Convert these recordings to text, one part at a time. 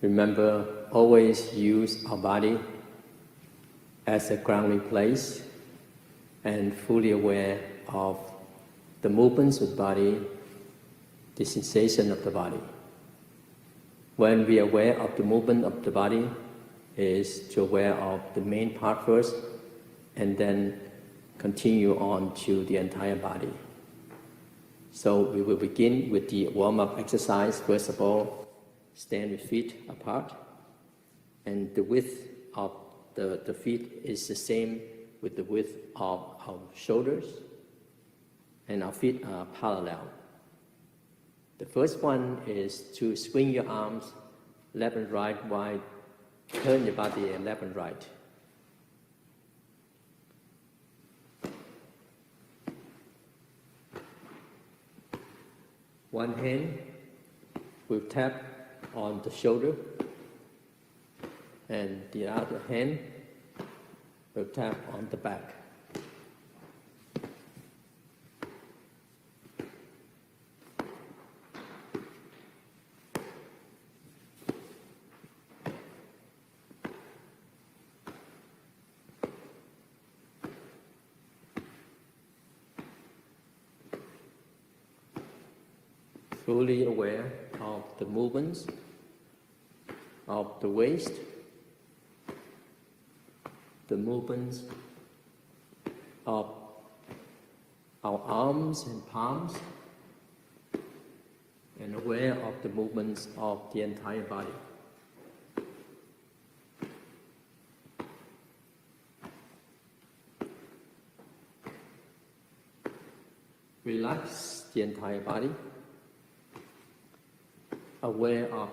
Remember, always use our body as a grounding place and fully aware of the movements of the body, the sensation of the body. When we are aware of the movement of the body, is to aware of the main part first and then continue on to the entire body. So we will begin with the warm-up exercise. First of all, stand with feet apart, and the width of the feet is the same with the width of our shoulders, and our feet are parallel. The first one is to swing your arms left and right while turn your body left and right. One hand will tap on the shoulder, and the other hand will tap on the back. Fully aware of the movements of the waist, the movements of our arms and palms, and aware of the movements of the entire body. Relax the entire body, aware of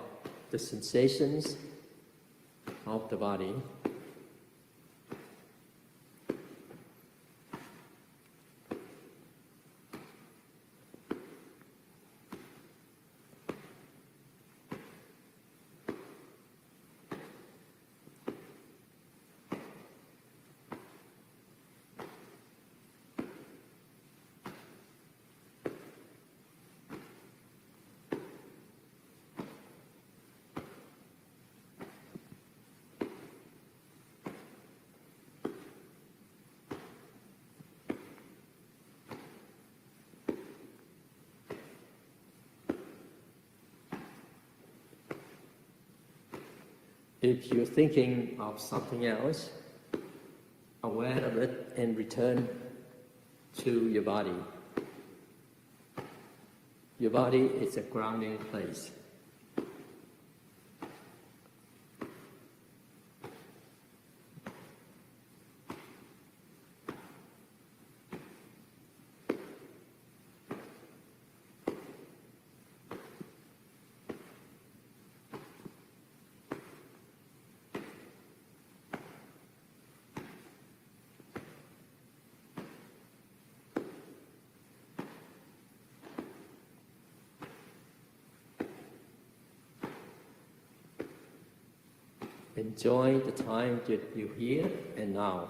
the sensations of the body. If you're thinking of something else, aware of it and return to your body. Your body is a grounding place. Enjoy the time that you're here and now.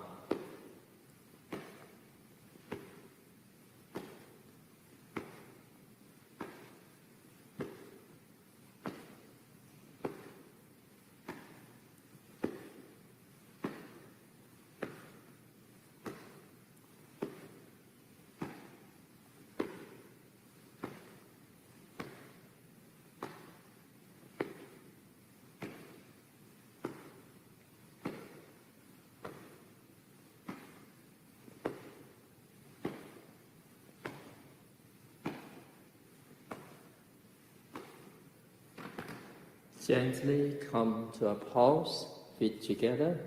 Gently come to a pause, feet together,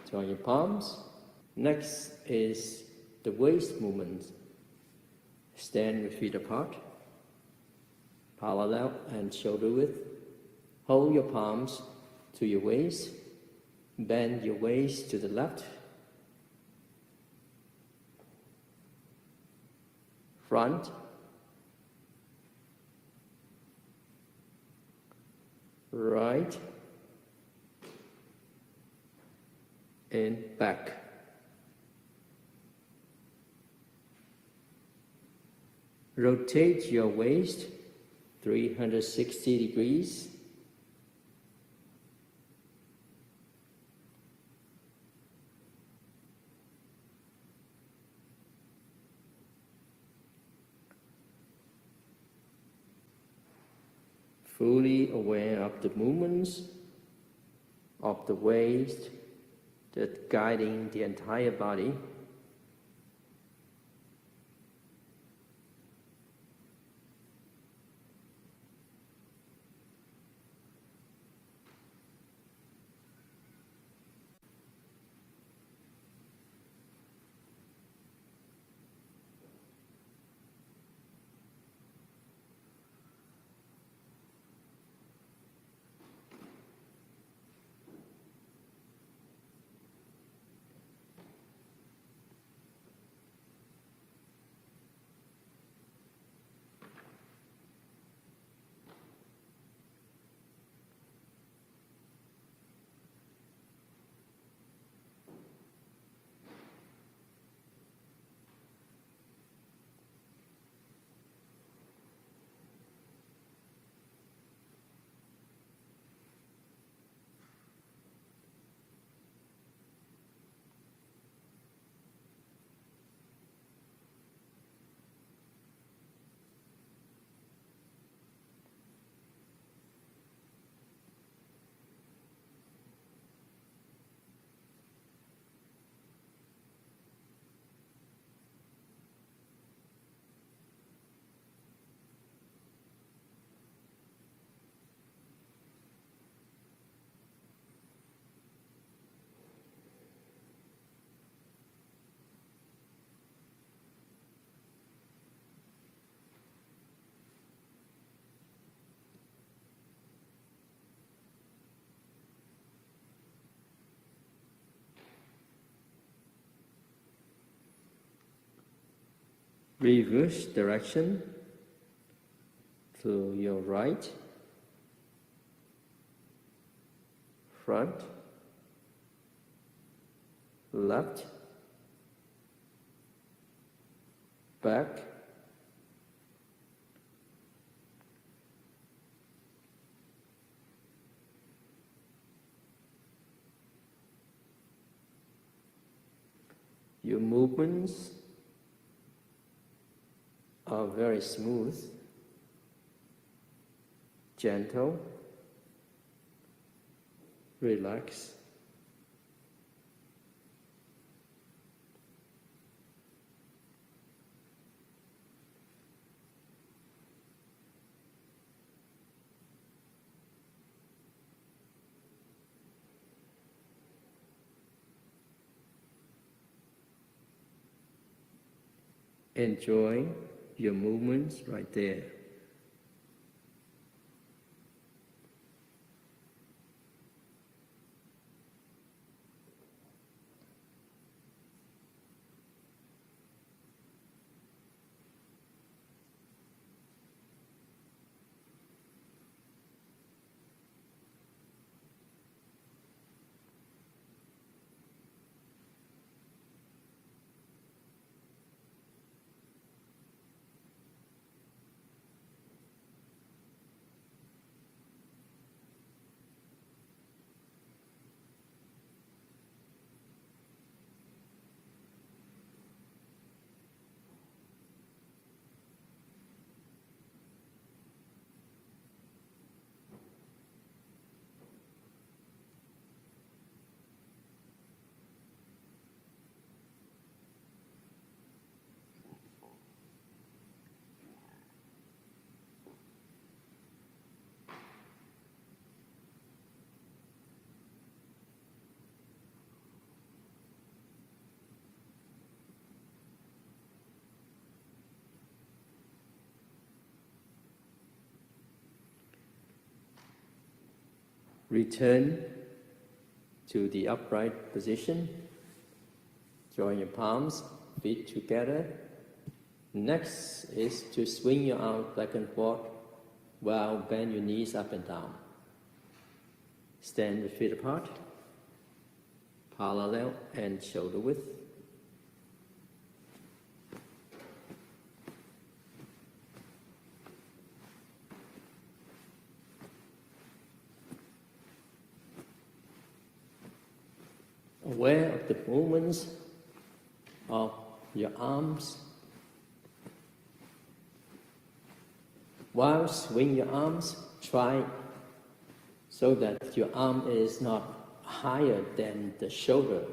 join your palms. Next is the waist movement. Stand with feet apart, parallel and shoulder width. Hold your palms to your waist, bend your waist to the left, front, right, and back. Rotate your waist 360 degrees fully aware of the movements of the waves that guiding the entire body. Reverse direction to your right, front, left, back, your movements are very smooth, gentle, relaxed. Enjoy your movements right there. Return to the upright position. Join your palms, feet together. Next is to swing your arms back and forth while bend your knees up and down. Stand with feet apart, parallel and shoulder width. Aware of the movements of your arms. While swing your arms, try so that your arm is not higher than the shoulder.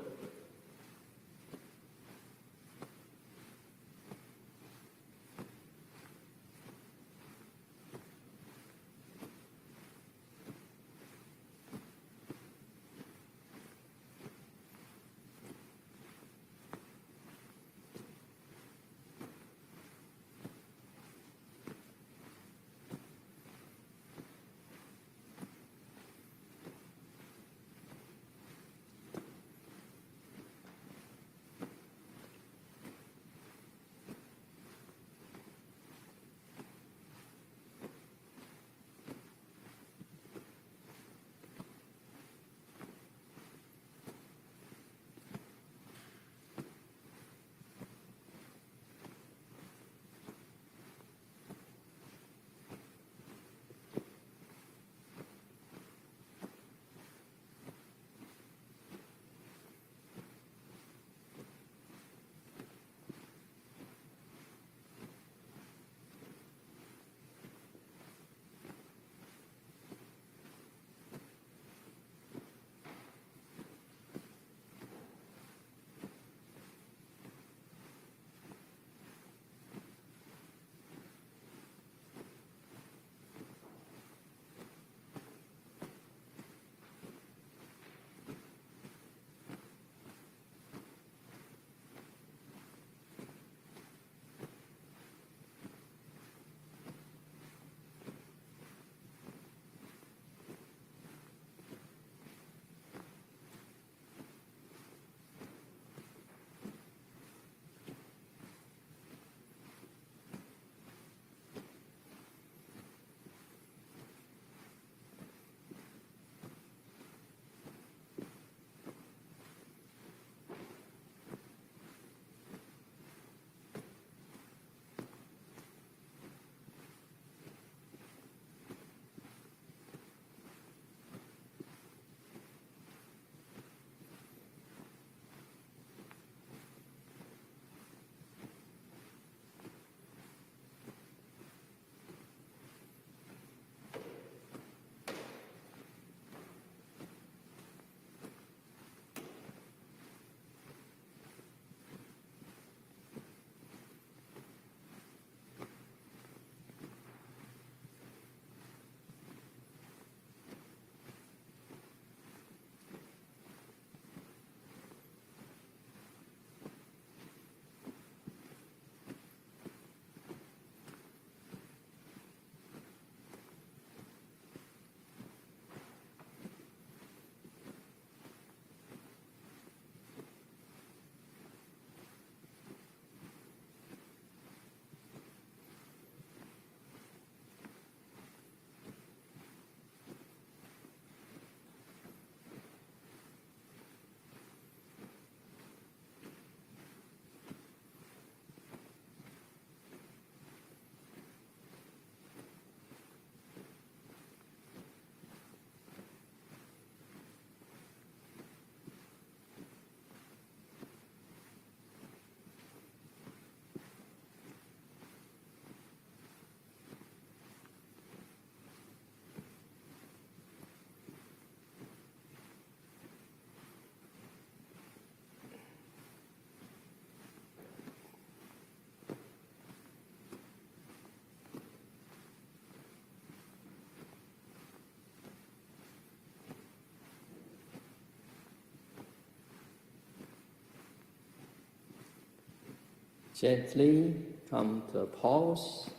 Gently come to a pause,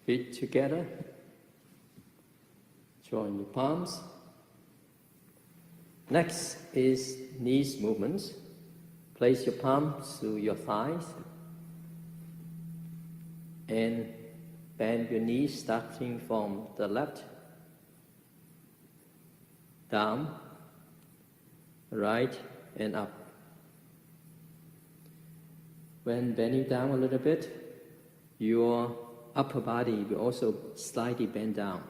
feet together, join your palms. Next is knees movements. Place your palms to your thighs and bend your knees starting from the left, down, right and up. When bending down a little bit, your upper body will also slightly bend down.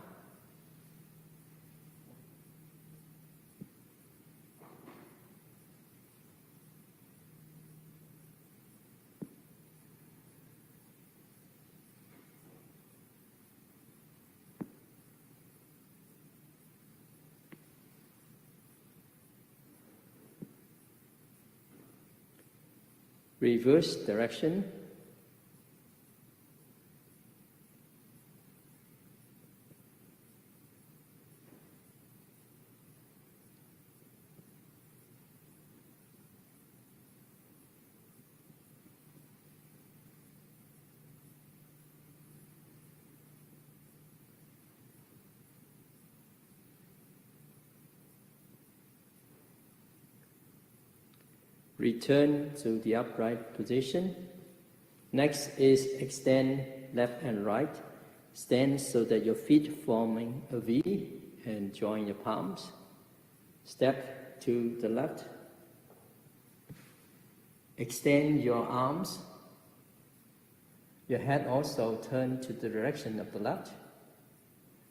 Reverse direction. Return to the upright position. Next is extend left and right. Stand so that your feet forming a V and join your palms. Step to the left. Extend your arms. Your head also turn to the direction of the left.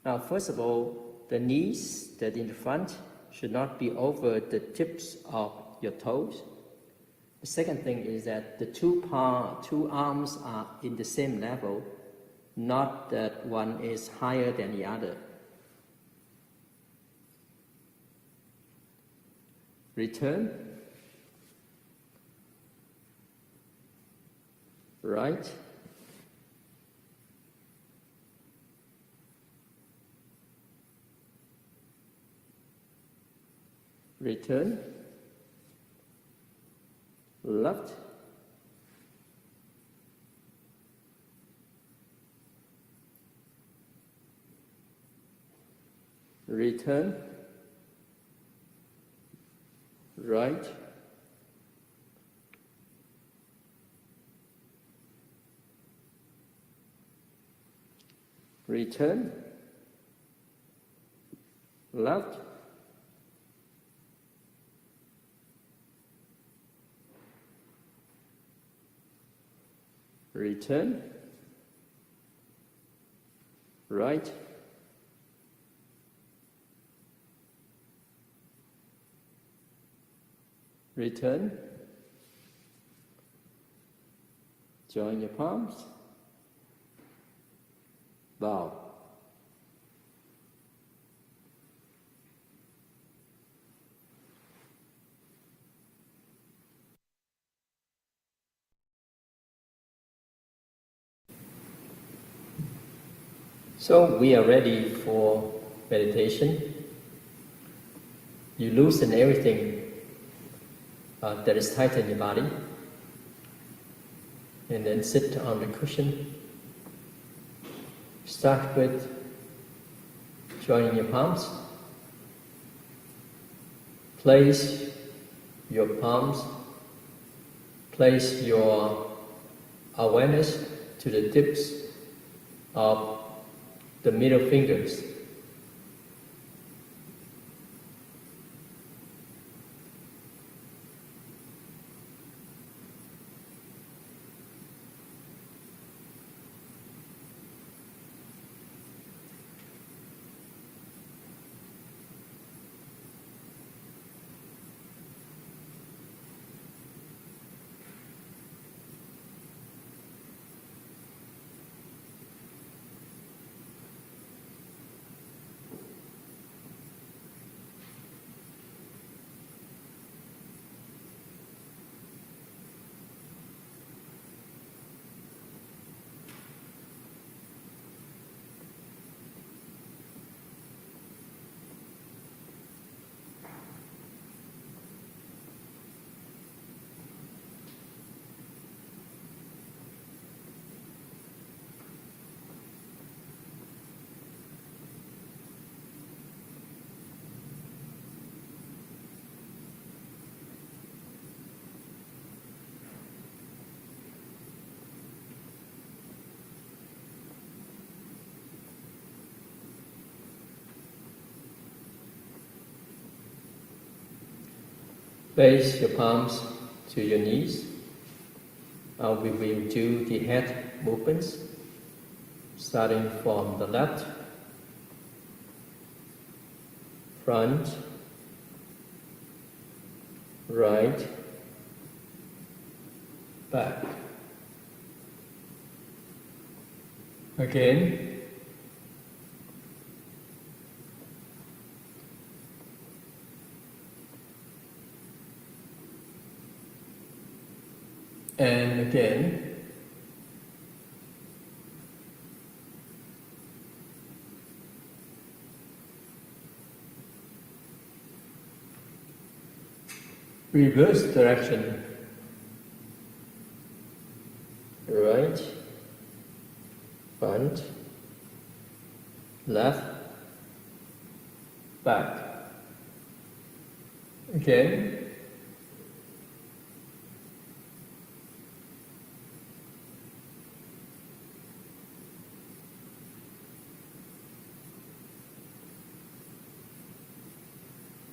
Now, first of all, the knees that in the front should not be over the tips of your toes. The second thing is that the two arms are in the same level, not that one is higher than the other. Return. Right. Return. Left. Return. Right. Return. Left. Return. Right. Return. Join your palms. Bow. So we are ready for meditation. You loosen everything that is tight in your body, and then sit on the cushion. Start with joining your palms. Place your palms, place your awareness to the tips of the middle fingers. Place your palms to your knees. We will do the head movements, starting from the left, front, right, back. Again. And again. Reverse direction. Right, front, left, back. Again.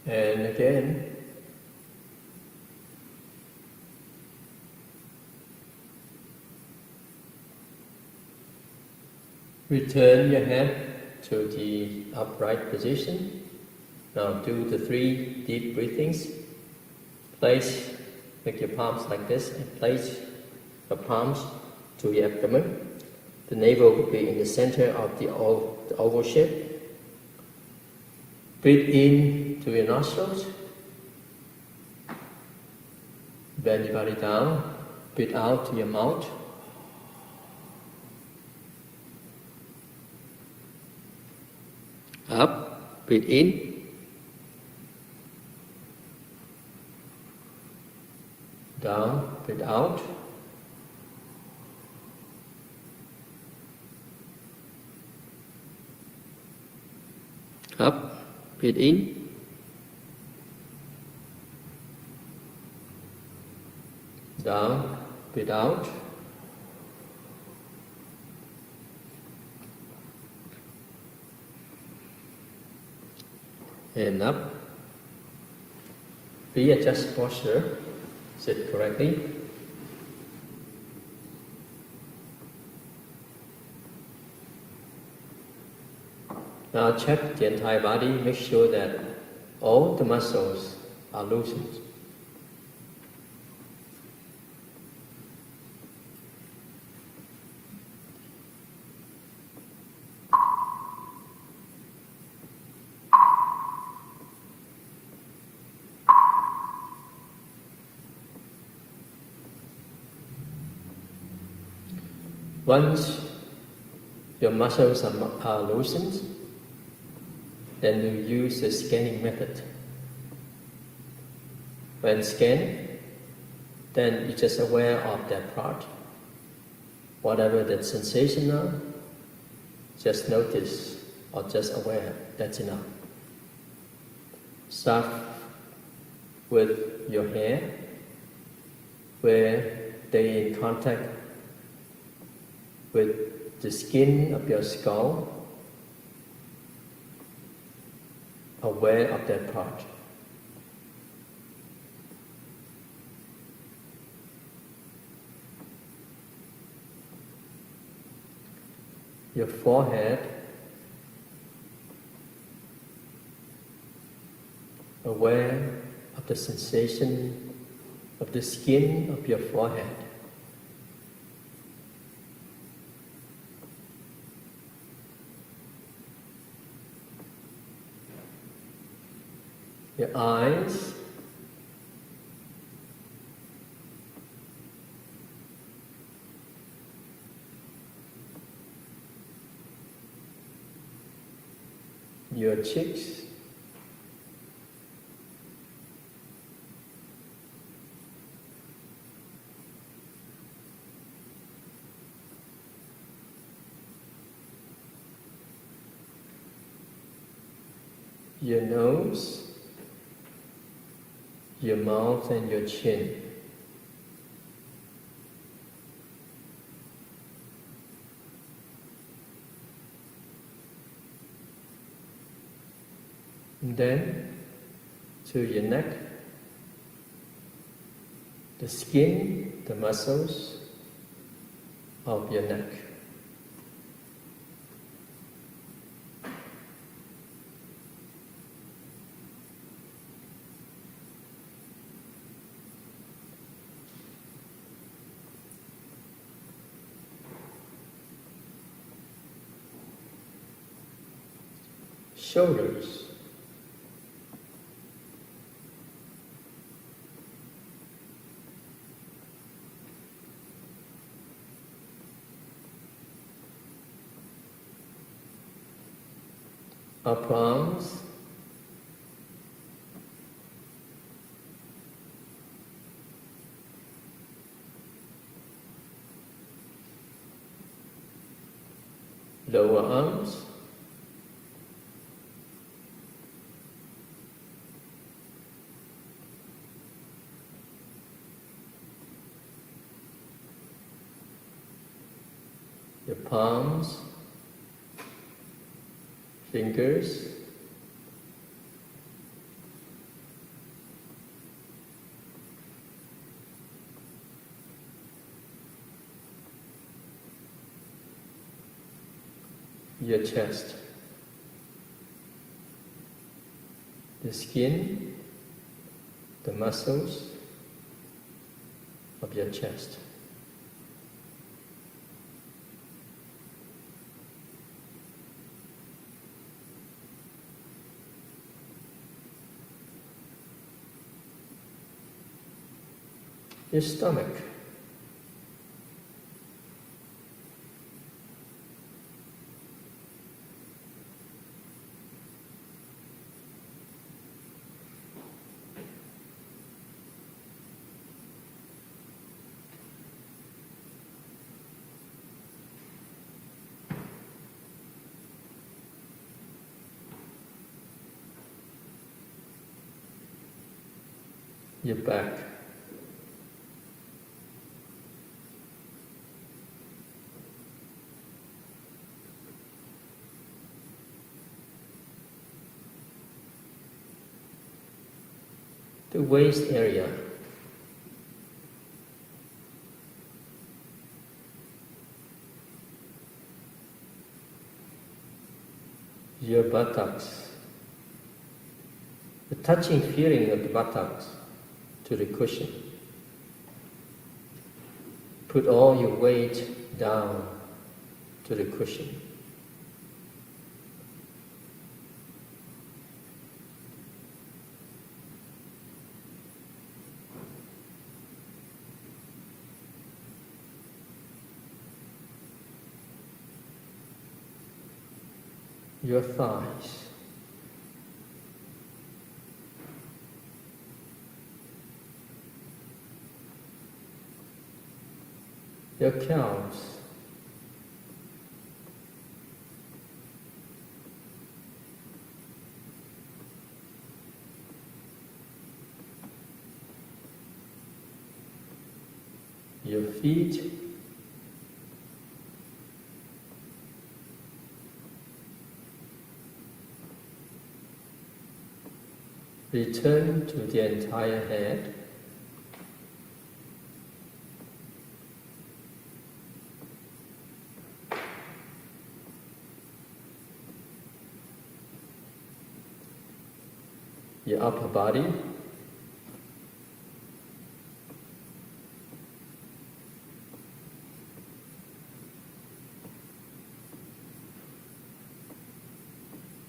And again. Return your head to the upright position. Now do the 3 deep breathings. Make your palms like this and place the palms to the abdomen. The navel will be in the center of the oval shape. Breathe in to your nostrils. Bend your body down. Breathe out to your mouth. Up, breathe in. Down, breathe out. Up, breathe in. Down, breathe out. And up. Readjust posture. Sit correctly. Now check the entire body. Make sure that all the muscles are loosened. Once your muscles are loosened, then you use the scanning method. When scan, then you're just aware of that part. Whatever that sensation are, just notice or just aware, that's enough. Start with your hair, where they in contact with the skin of your skull, aware of that part. Your forehead, aware of the sensation of the skin of your forehead. Your eyes, your cheeks, your nose, your mouth and your chin. And then to your neck, the skin, the muscles of your neck. Shoulders, upper arms, lower arms, your palms, fingers, your chest, the skin, the muscles of your chest. Your stomach, your back, the waist area, your buttocks, the touching feeling of the buttocks to the cushion. Put all your weight down to the cushion. Your thighs, your calves, your feet, return to the entire head, your upper body,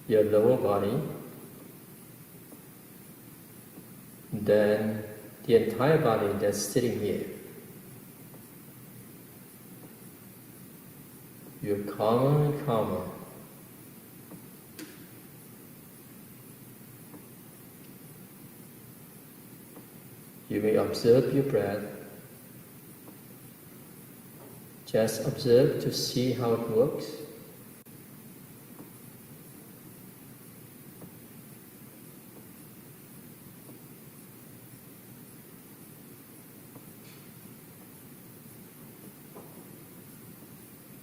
your lower body, then the entire body that's sitting here. You're calmer and calmer. You may observe your breath. Just observe to see how it works.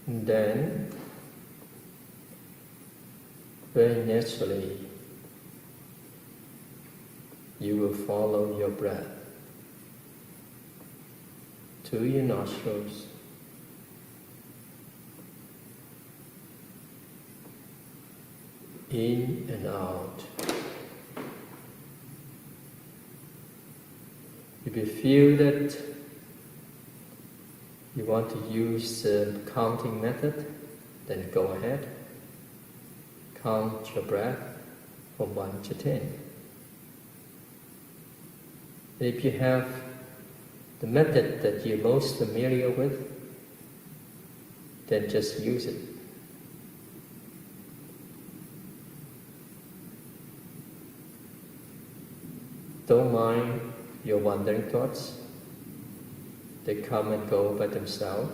And then, very naturally, you will follow your breath to your nostrils, in and out. If you feel that you want to use the counting method, then go ahead. Count your breath from 1 to 10. And if you have the method that you're most familiar with, then just use it. don't mind your wandering thoughts. They come and go by themselves.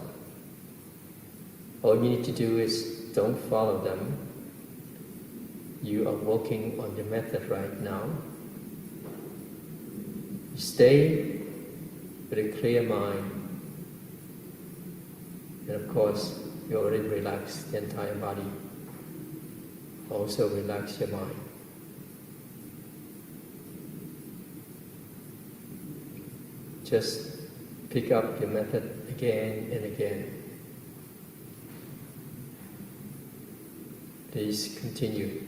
All you need to do is don't follow them. You are working on the method right now. Stay with a clear mind. And of course, you already relaxed the entire body. Also relax your mind. Just pick up your method again and again. Please continue.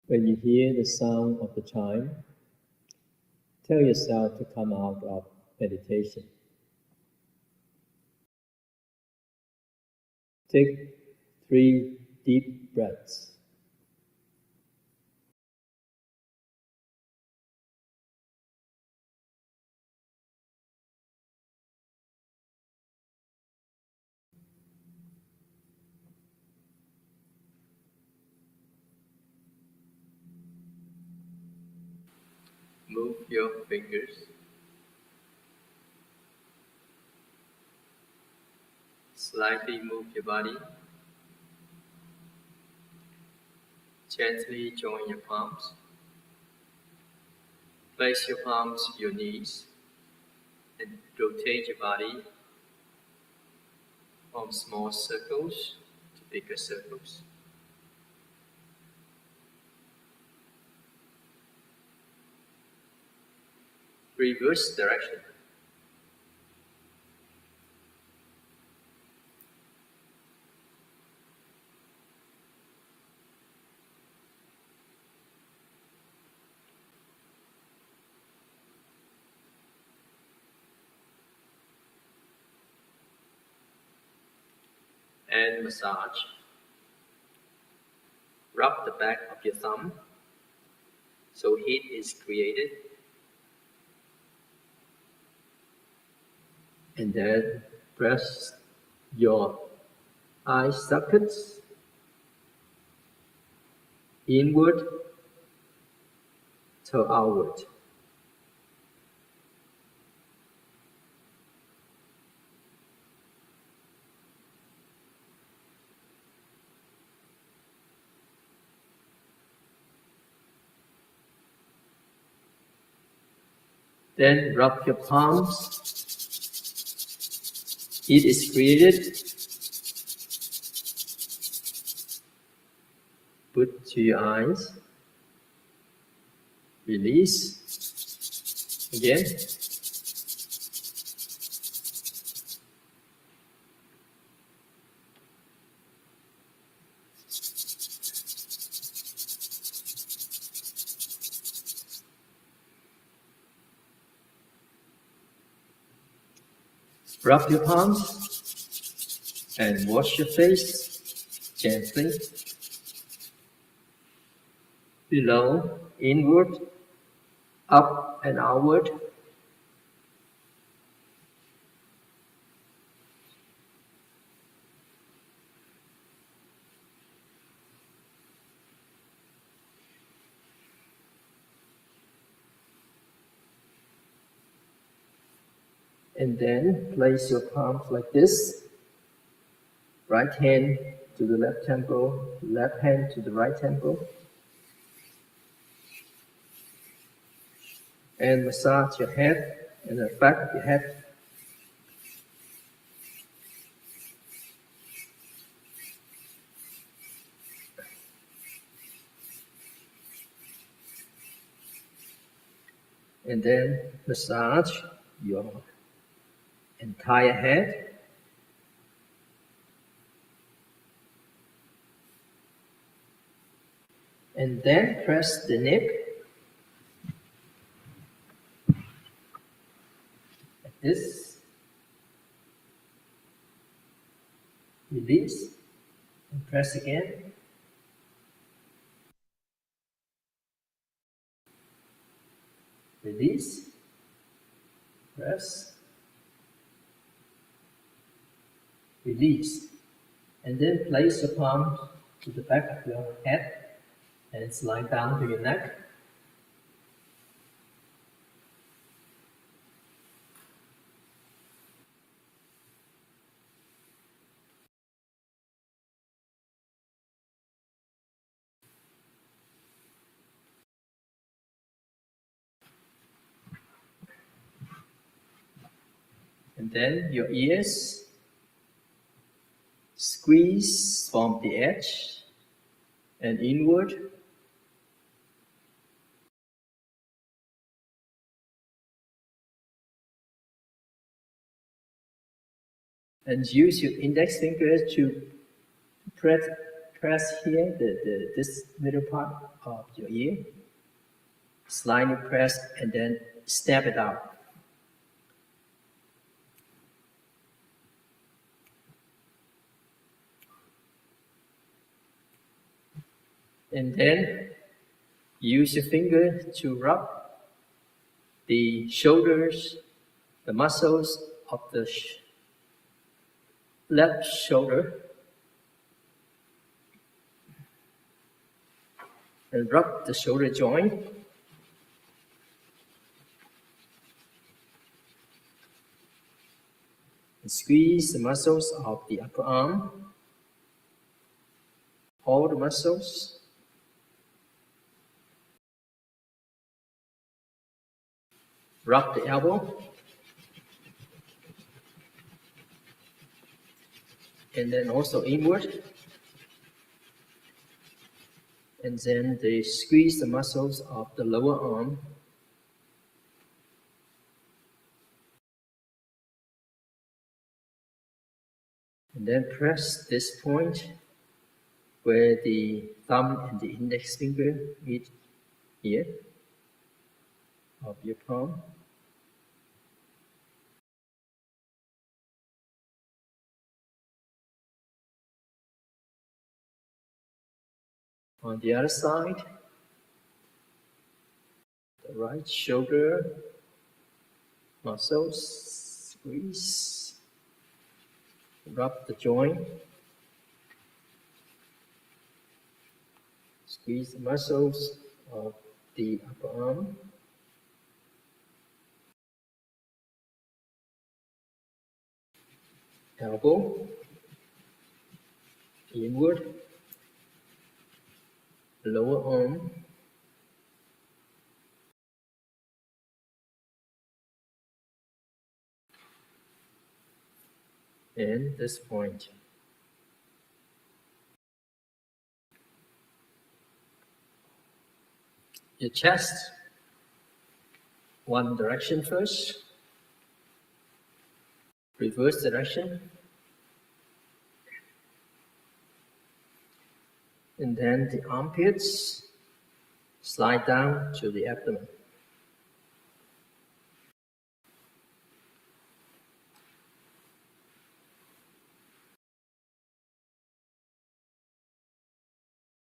When you hear the sound of the chime, tell yourself to come out of meditation. Take 3 deep breaths. Move your fingers. Slightly move your body. Gently join your palms. Place your palms to your knees and rotate your body from small circles to bigger circles. Reverse direction. And massage. Rub the back of your thumb so heat is created. And then press your eye sockets inward to outward. Then rub your palms. Heat is created. Put to your eyes. Release. Again. Rub your palms and wash your face gently. Below, inward, up and outward. And then place your palms like this. Right hand to the left temple, left hand to the right temple. And massage your head and the back of your head. And then massage your entire head. And then press the neck like this. Release and press again. Release, press, release. And then place your palm to the back of your head and slide down to your neck. And then your ears, squeeze from the edge and inward. And use your index finger to press press here, this middle part of your ear. Slightly press and then step it out. And then use your finger to rub the shoulders, the muscles of the left shoulder, and rub the shoulder joint. And squeeze the muscles of the upper arm, all the muscles. Rub the elbow. And then also inward. And then they squeeze the muscles of the lower arm. And then press this point where the thumb and the index finger meet here of your palm. On the other side, the right shoulder muscles, squeeze, rub the joint, squeeze the muscles of the upper arm. Elbow, inward, lower arm, and this point. Your chest, one direction first, reverse direction, and then the armpits slide down to the abdomen.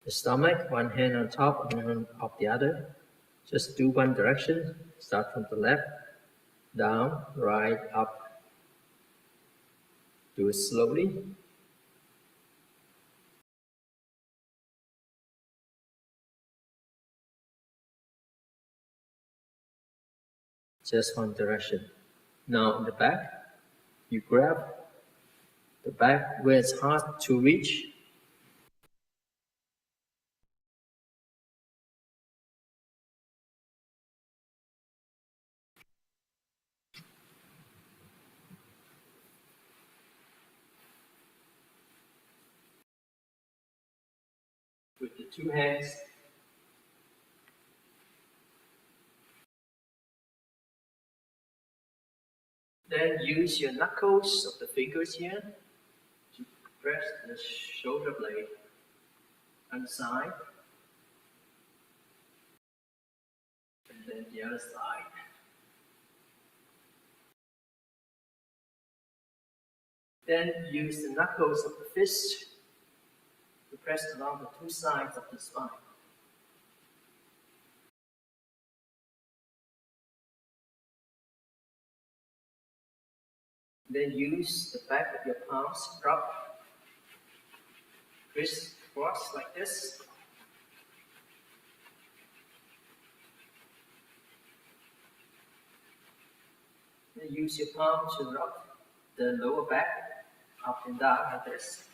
The stomach, one hand on top, one hand of the other. Just do one direction, start from the left, down, right, up. Do it slowly. Just one direction. Now in the back, you grab the back where it's hard to reach. With the two hands, then use your knuckles of the fingers here to press the shoulder blade on the side, and then the other side. Then use the knuckles of the fist to press along the two sides of the spine. Then use the back of your palms, rub, crisscross like this. Then use your palm to rub the lower back up and down like this.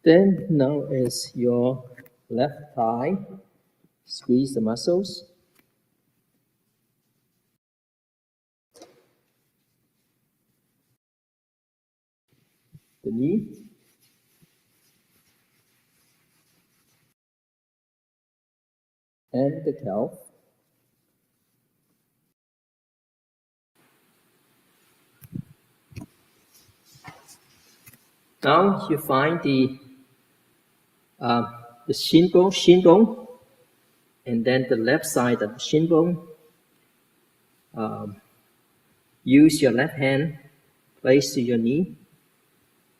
Then now is your left thigh. Squeeze the muscles. The knee. and the calf. Now you find the shin bone, and then the left side of the shin bone. Use your left hand, place to your knee,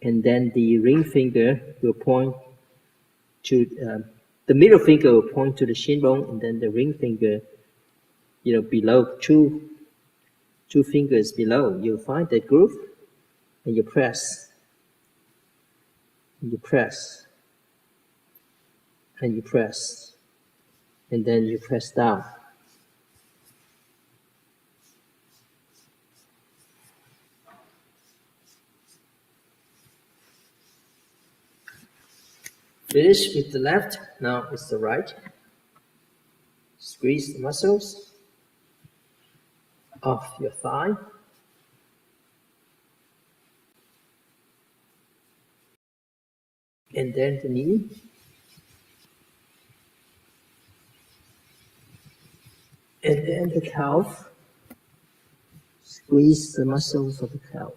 and then the ring finger will point to the middle finger will point to the shin bone, and then the ring finger, below two fingers below. You find that groove, and you press, and you press, and you press, and then you press down. Finish with the left, now it's the right. Squeeze the muscles of your thigh. And then the knee. And then the calf. Squeeze the muscles of the calf.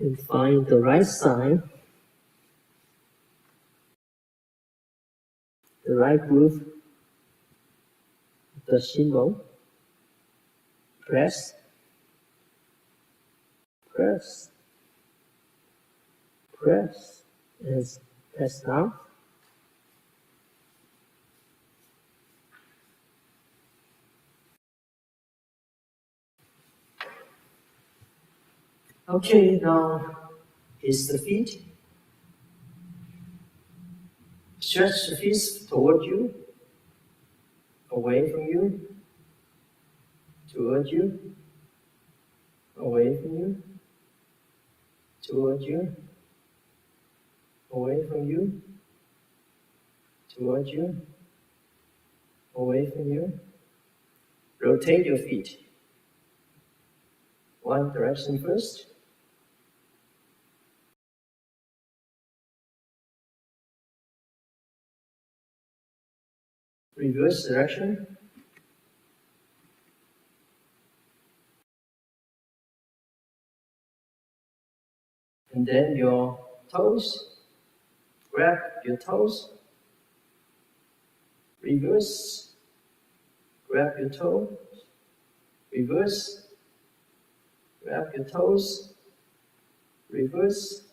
And find the right side, the right groove, the shin bone. Press, press, press, and press down. Okay, now is the feet. Stretch the feet toward you, away from you, toward you, away from you, toward you, away from you, toward you, away from you. Rotate your feet. One direction first. Reverse direction. And then your toes. Grab your toes. Reverse. Grab your toe. Reverse. Grab your toes. Reverse.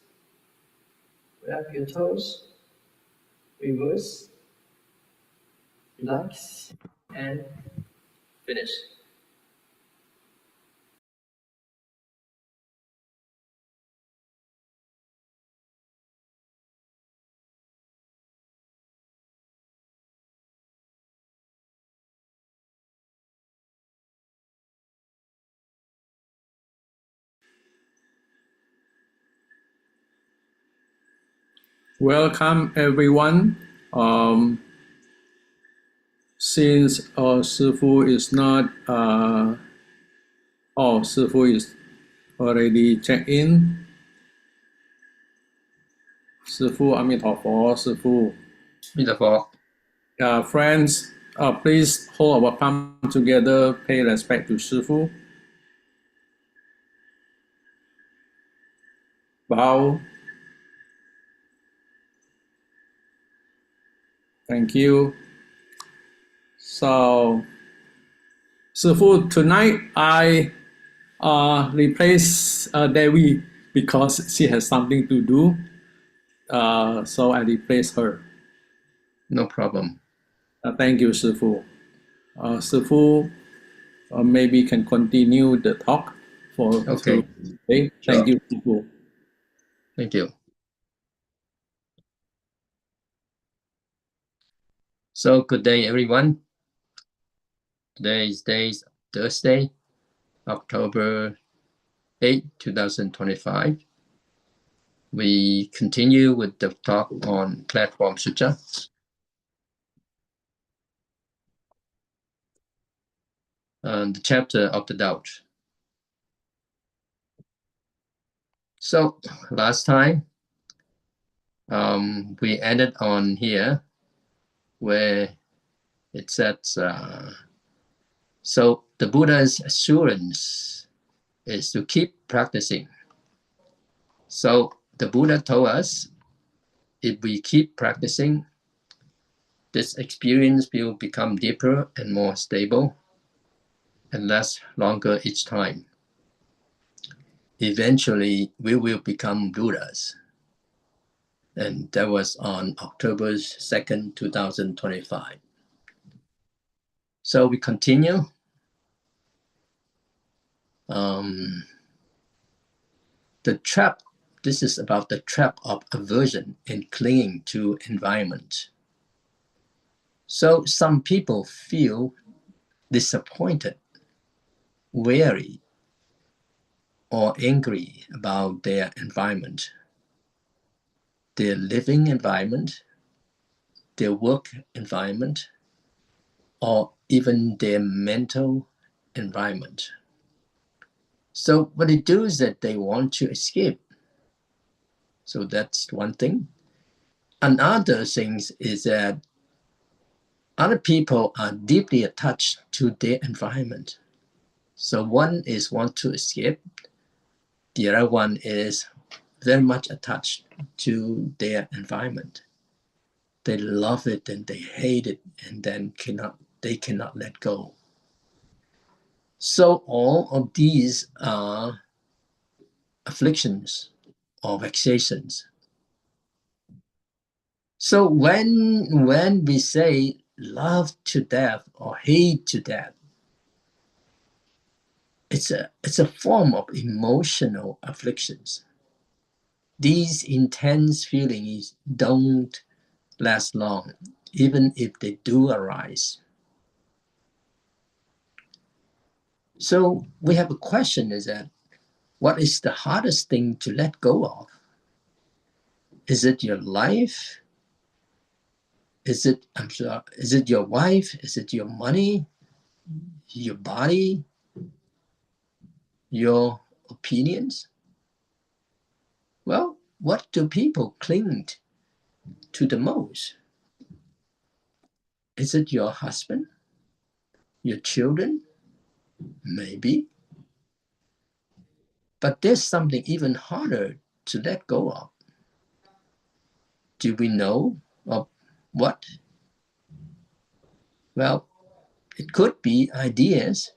Grab your toes. Reverse. Relax. And finish. Welcome everyone. Since Shifu is not, Shifu is already checked in. Shifu, Amitabha, Shifu. Friends, please hold our palm together, pay respect to Shifu. Bow. Thank you. So, Shifu, tonight I replace Devi because she has something to do. So I replace her. No problem. Thank you, Shifu. Shifu, maybe can continue the talk for Okay. today. Sure. Thank you, Shifu. Thank you. So good day, everyone. Today is Thursday, October 8, 2025. We continue with the talk on Platform Sutra. The chapter of the doubt. So last time We ended on here where it says, so the Buddha's assurance is to keep practicing. So the Buddha told us, if we keep practicing, this experience will become deeper and more stable and last longer each time. Eventually, we will become Buddhas. And that was on October 2nd, 2025. So we continue. The trap, this is about the trap of aversion and clinging to environment. So some people feel disappointed, weary, or angry about their environment, their living environment, their work environment, or even their mental environment. So what they do is that they want to escape. So that's one thing. Another thing is that other people are deeply attached to their environment. So one is want to escape. The other one is very much attached to their environment. They love it and they hate it, and then they cannot let go. So all of these are afflictions or vexations. So when we say love to death or hate to death, it's a form of emotional afflictions. These intense feelings don't last long, even if they do arise. So we have a question, is that what is the hardest thing to let go of? Is it your life? Is it your wife? Is it your money? Your body? Your opinions? Well, what do people cling to the most? Is it your husband? Your children? Maybe. But there's something even harder to let go of. Do we know of what? Well, it could be ideas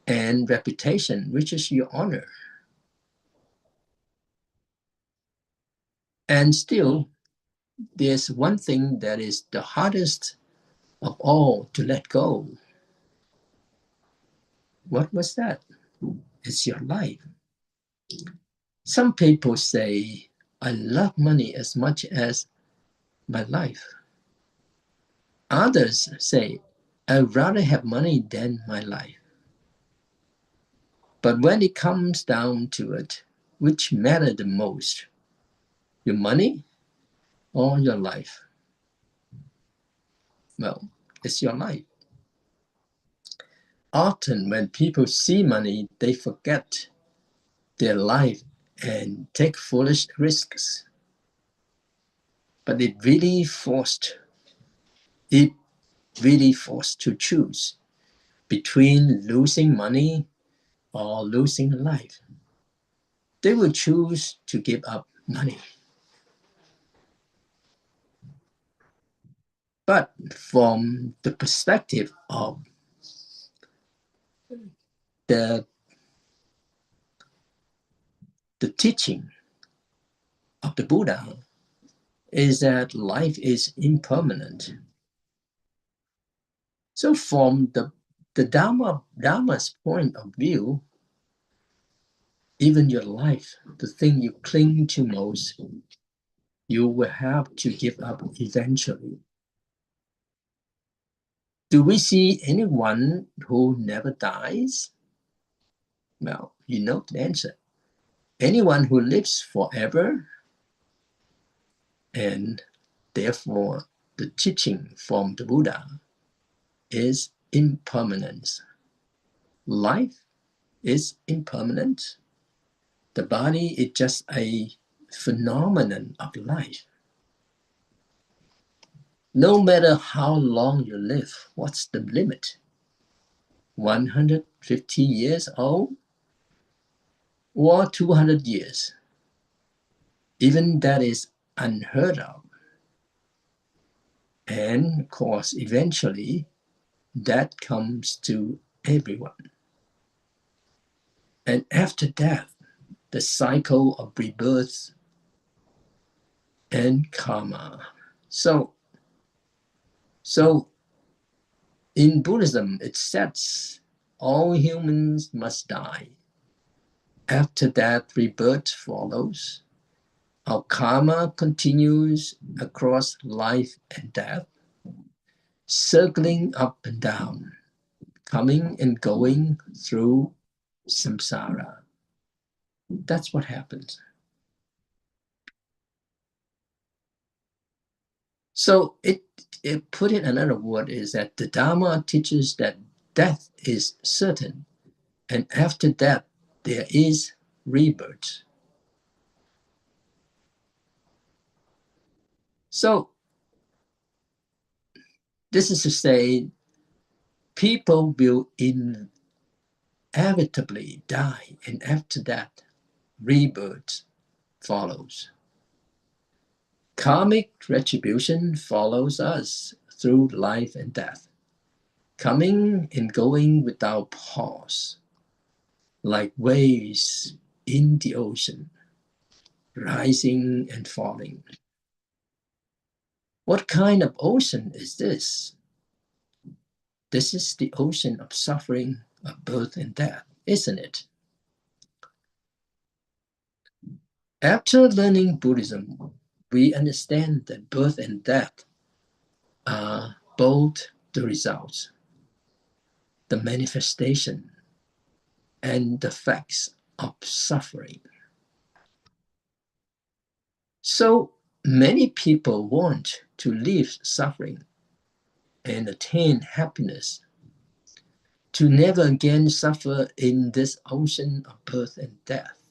and reputation, which is your honor. And still, there's one thing that is the hardest of all to let go. What was that? It's your life. Some people say, I love money as much as my life. Others say, I'd rather have money than my life. But when it comes down to it, which matters the most? Your money or your life? Well, it's your life. Often when people see money, they forget their life and take foolish risks. But it really forced to choose between losing money or losing life. They will choose to give up money. But from the perspective of the teaching of the Buddha, is that life is impermanent. So from the Dharma's point of view, even your life, the thing you cling to most, you will have to give up eventually. Do we see anyone who never dies? Well, you know the answer. Anyone who lives forever, and therefore the teaching from the Buddha is impermanence. Life is impermanent. The body is just a phenomenon of life. No matter how long you live, what's the limit? 150 years old or 200 years? Even that is unheard of. And of course, eventually, that comes to everyone. And after death, the cycle of rebirth and karma. So in Buddhism, it says all humans must die. After that, rebirth follows. Our karma continues across life and death, circling up and down, coming and going through samsara. That's what happens. So it put it another word is that the Dharma teaches that death is certain, and after death there is rebirth. So this is to say, people will inevitably die, and after that, rebirth follows. Karmic retribution follows us through life and death, coming and going without pause, like waves in the ocean, rising and falling. What kind of ocean is this? This is the ocean of suffering, of birth and death, isn't it? After learning Buddhism, we understand that birth and death are both the results, the manifestation, and the facts of suffering. So many people want to leave suffering and attain happiness, to never again suffer in this ocean of birth and death.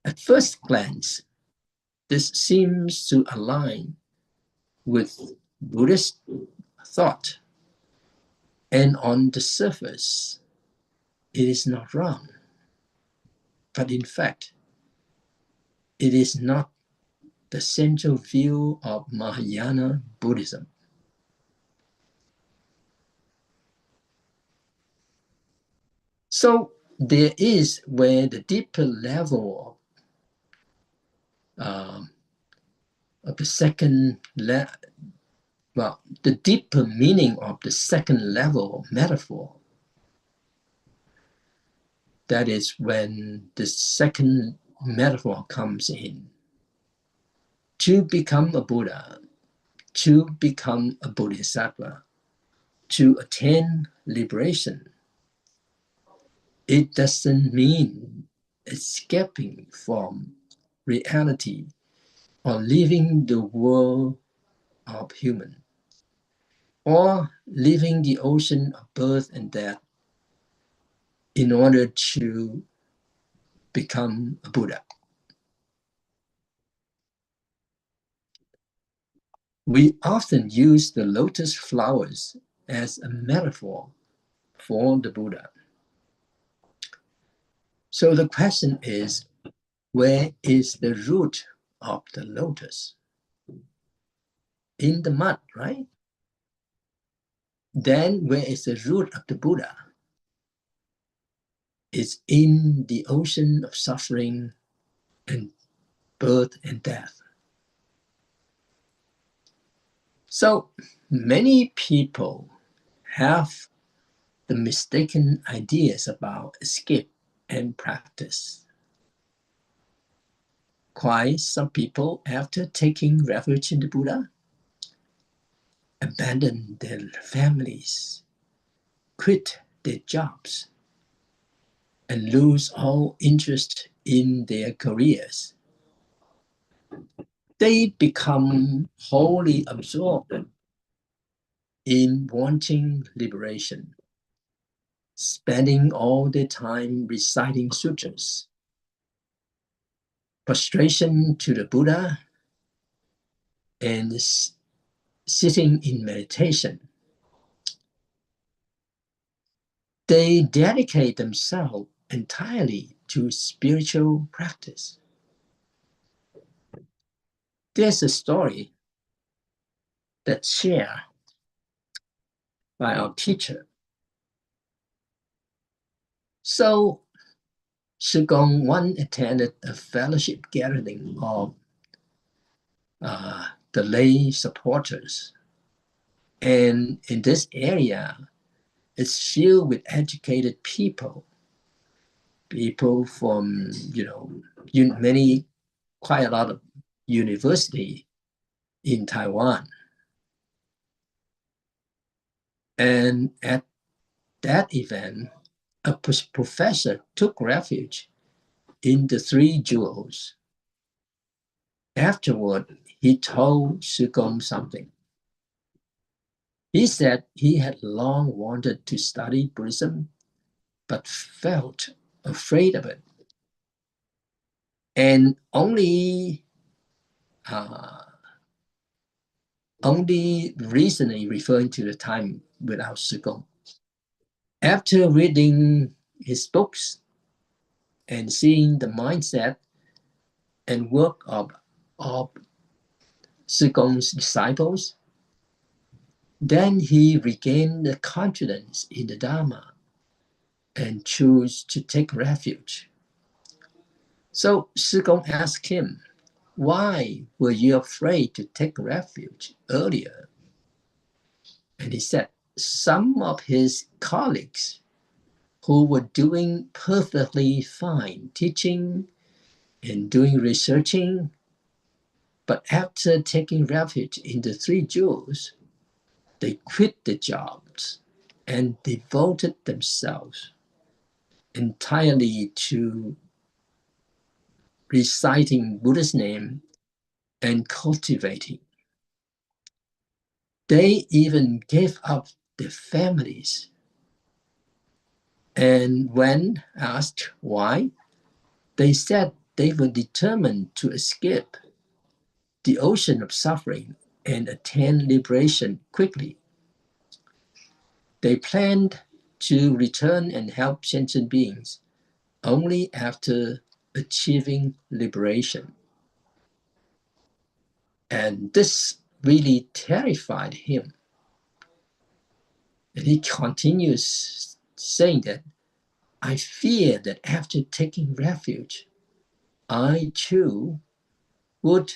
At first glance, this seems to align with Buddhist thought, and on the surface, it is not wrong. But in fact, it is not the central view of Mahayana Buddhism. So there is where the deeper level of the second the deeper meaning of the second level of metaphor. That is when the second metaphor comes in. To become a Buddha, to become a Bodhisattva, to attain liberation, it doesn't mean escaping from reality or leaving the world of human, or leaving the ocean of birth and death in order to become a Buddha. We often use the lotus flowers as a metaphor for the Buddha. So the question is, where is the root of the lotus? In the mud, right? Then where is the root of the Buddha? It's in the ocean of suffering and birth and death. So many people have the mistaken ideas about escape and practice. Quite some people, after taking refuge in the Buddha, abandon their families, quit their jobs, and lose all interest in their careers. They become wholly absorbed in wanting liberation, spending all their time reciting sutras, prostration to the Buddha, and sitting in meditation. They dedicate themselves entirely to spiritual practice. There's a story that's shared by our teacher. So, Shigong once attended a fellowship gathering of the lay supporters. And in this area, it's filled with educated people from, quite a lot of university in Taiwan. And at that event, a professor took refuge in the Three Jewels. Afterward, he told Shigong something. He said he had long wanted to study Buddhism, but felt afraid of it. And only recently referring to the time without Shigong. After reading his books and seeing the mindset and work of Shigong's disciples, then he regained the confidence in the Dharma and chose to take refuge. So Shigong asked him, "Why were you afraid to take refuge earlier?" And he said, some of his colleagues who were doing perfectly fine teaching and doing researching, but after taking refuge in the Three Jewels, they quit the jobs and devoted themselves entirely to reciting Buddha's name and cultivating. They even gave up their families. And when asked why, they said they were determined to escape the ocean of suffering and attain liberation quickly. They planned to return and help sentient beings only after achieving liberation. And this really terrified him. And he continues saying that, "I fear that after taking refuge, I too would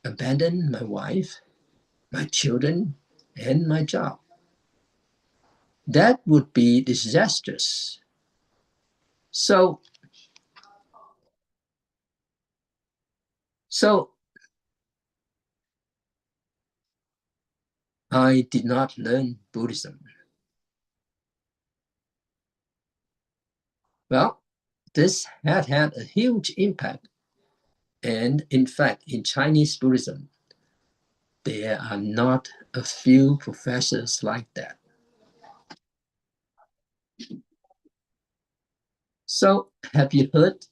abandon my wife, my children, and my job. That would be disastrous." So I did not learn Buddhism. Well, this had a huge impact. And in fact, in Chinese Buddhism, there are not a few professors like that. So have you heard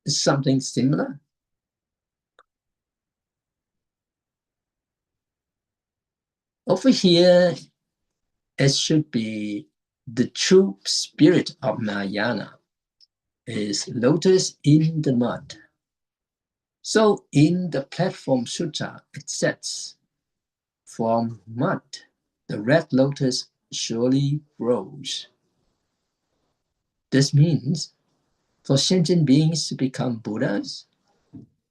something similar? Over here, it should be the true spirit of Mahayana is lotus in the mud. So in the Platform Sutra, it says, "From mud, the red lotus surely grows." This means for sentient beings to become Buddhas,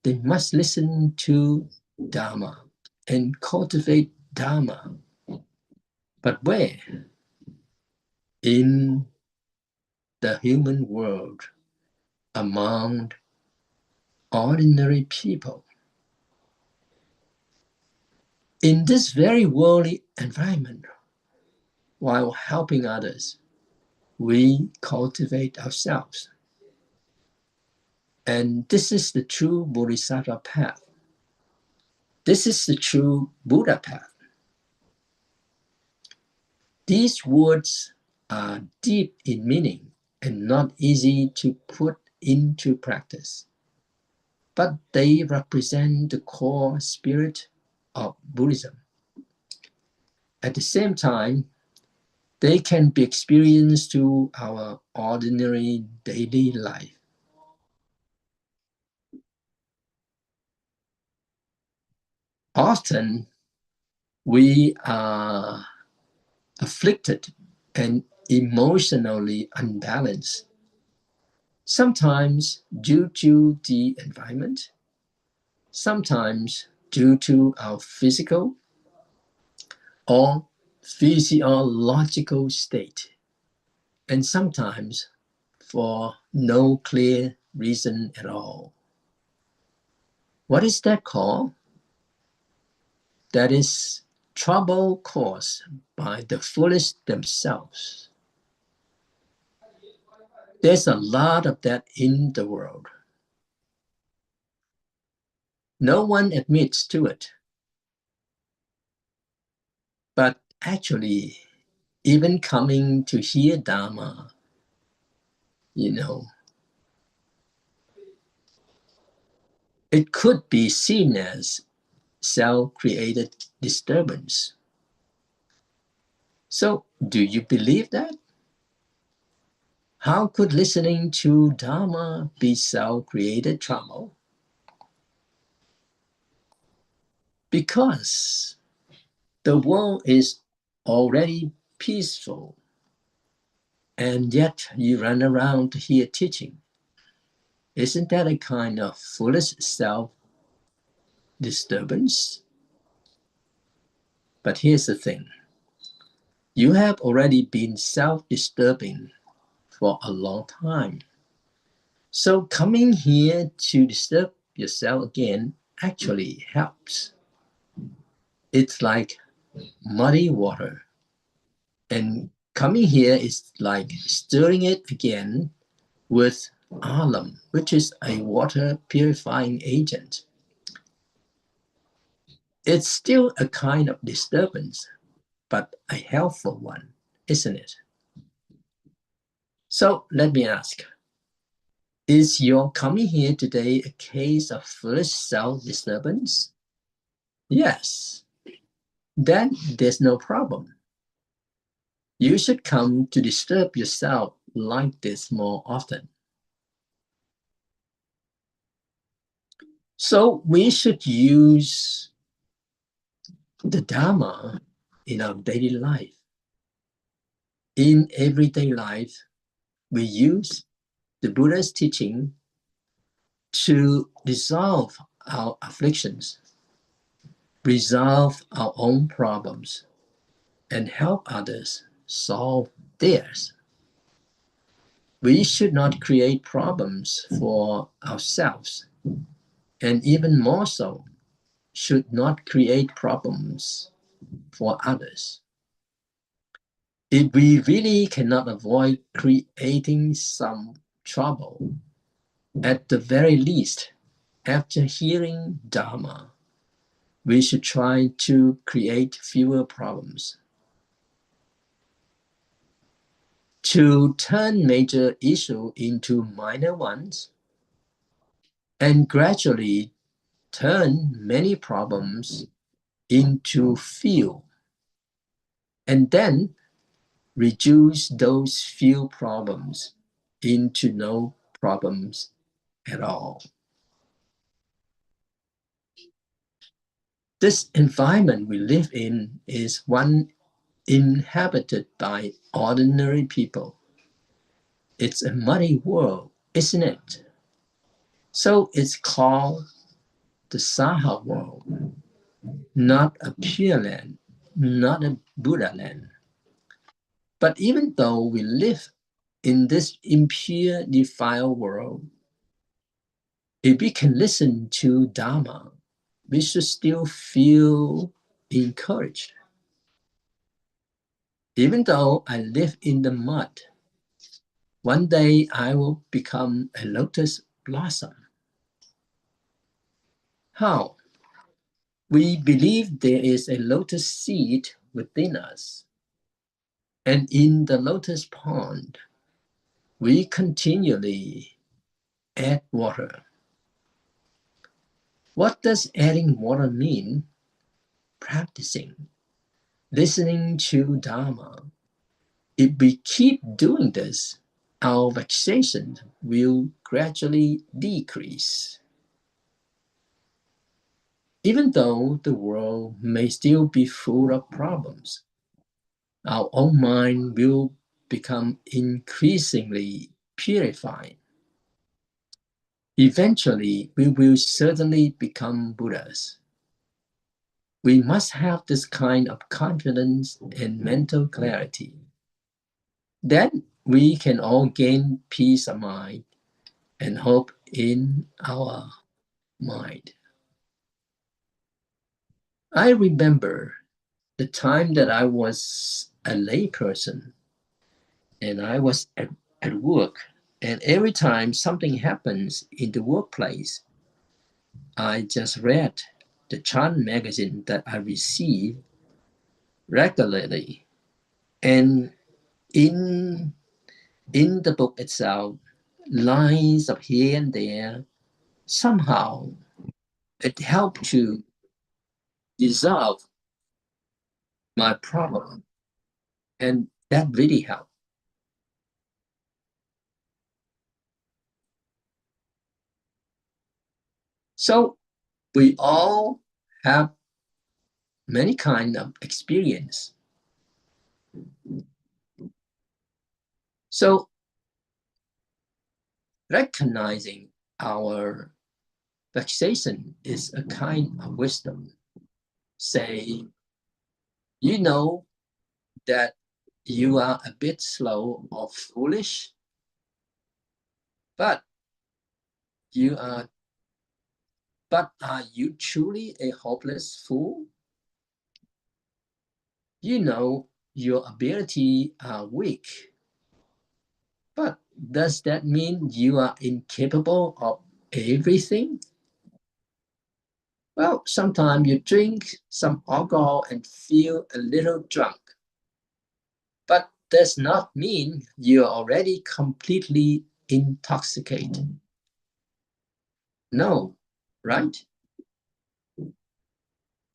they must listen to Dharma and cultivate Dharma. But where? In the human world, among ordinary people. In this very worldly environment, while helping others, we cultivate ourselves. And this is the true Bodhisattva path. This is the true Buddha path. These words are deep in meaning and not easy to put into practice. but they represent the core spirit of Buddhism. At the same time, they can be experienced through our ordinary daily life. Often, we are afflicted and emotionally unbalanced, sometimes due to the environment, sometimes due to our physical or physiological state, and sometimes for no clear reason at all. What is that called? That is trouble caused by the foolish themselves. There's a lot of that in the world. No one admits to it. But actually, even coming to hear Dharma, it could be seen as self-created disturbance. So, do you believe that? How could listening to Dharma be self-created trouble? Because the world is already peaceful, and yet you run around to hear teaching. Isn't that a kind of foolish self-disturbance? But here's the thing. You have already been self-disturbing for a long time. So coming here to disturb yourself again actually helps. It's like muddy water. And coming here is like stirring it again with alum, which is a water purifying agent. It's still a kind of disturbance, but a helpful one, isn't it? So let me ask, is your coming here today a case of foolish self-disturbance? Yes. Then there's no problem. You should come to disturb yourself like this more often. So we should use the Dharma in our daily life. In everyday life, we use the Buddha's teaching to resolve our afflictions, resolve our own problems, and help others solve theirs. We should not create problems for ourselves, and even more so, should not create problems for others. If we really cannot avoid creating some trouble, at the very least, after hearing Dharma, we should try to create fewer problems. To turn major issues into minor ones, and gradually turn many problems into few, and then reduce those few problems into no problems at all. This environment we live in is one inhabited by ordinary people. It's a muddy world, isn't it? So it's called the Saha world, not a pure land, not a Buddha land. But even though we live in this impure, defiled world, if we can listen to Dharma, we should still feel encouraged. Even though I live in the mud, one day I will become a lotus blossom. How? We believe there is a lotus seed within us. And in the lotus pond, we continually add water. What does adding water mean? Practicing, listening to Dharma. If we keep doing this, our vexation will gradually decrease. Even though the world may still be full of problems, our own mind will become increasingly purified. Eventually, we will certainly become Buddhas. We must have this kind of confidence and mental clarity. Then we can all gain peace of mind and hope in our mind. I remember the time that I was a layperson and I was at work, and every time something happens in the workplace, I just read the Chan magazine that I receive regularly. And in the book itself, lines of here and there, somehow it helped to dissolve my problem. And that really helped. So we all have many kind of experience. So recognizing our vexation is a kind of wisdom. Say, you know that you are a bit slow or foolish, but you are but are you truly a hopeless fool? You know your ability are weak, but does that mean you are incapable of everything? Well, sometimes you drink some alcohol and feel a little drunk, but does not mean you're already completely intoxicated. No, right?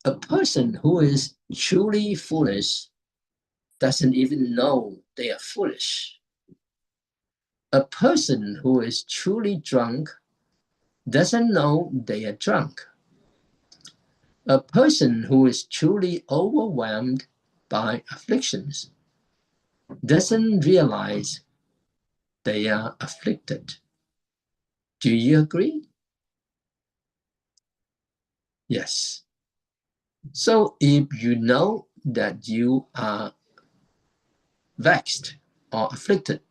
A person who is truly foolish doesn't even know they are foolish. A person who is truly drunk doesn't know they are drunk. A person who is truly overwhelmed by afflictions doesn't realize they are afflicted. Do you agree? Yes. So if you know that you are vexed or afflicted,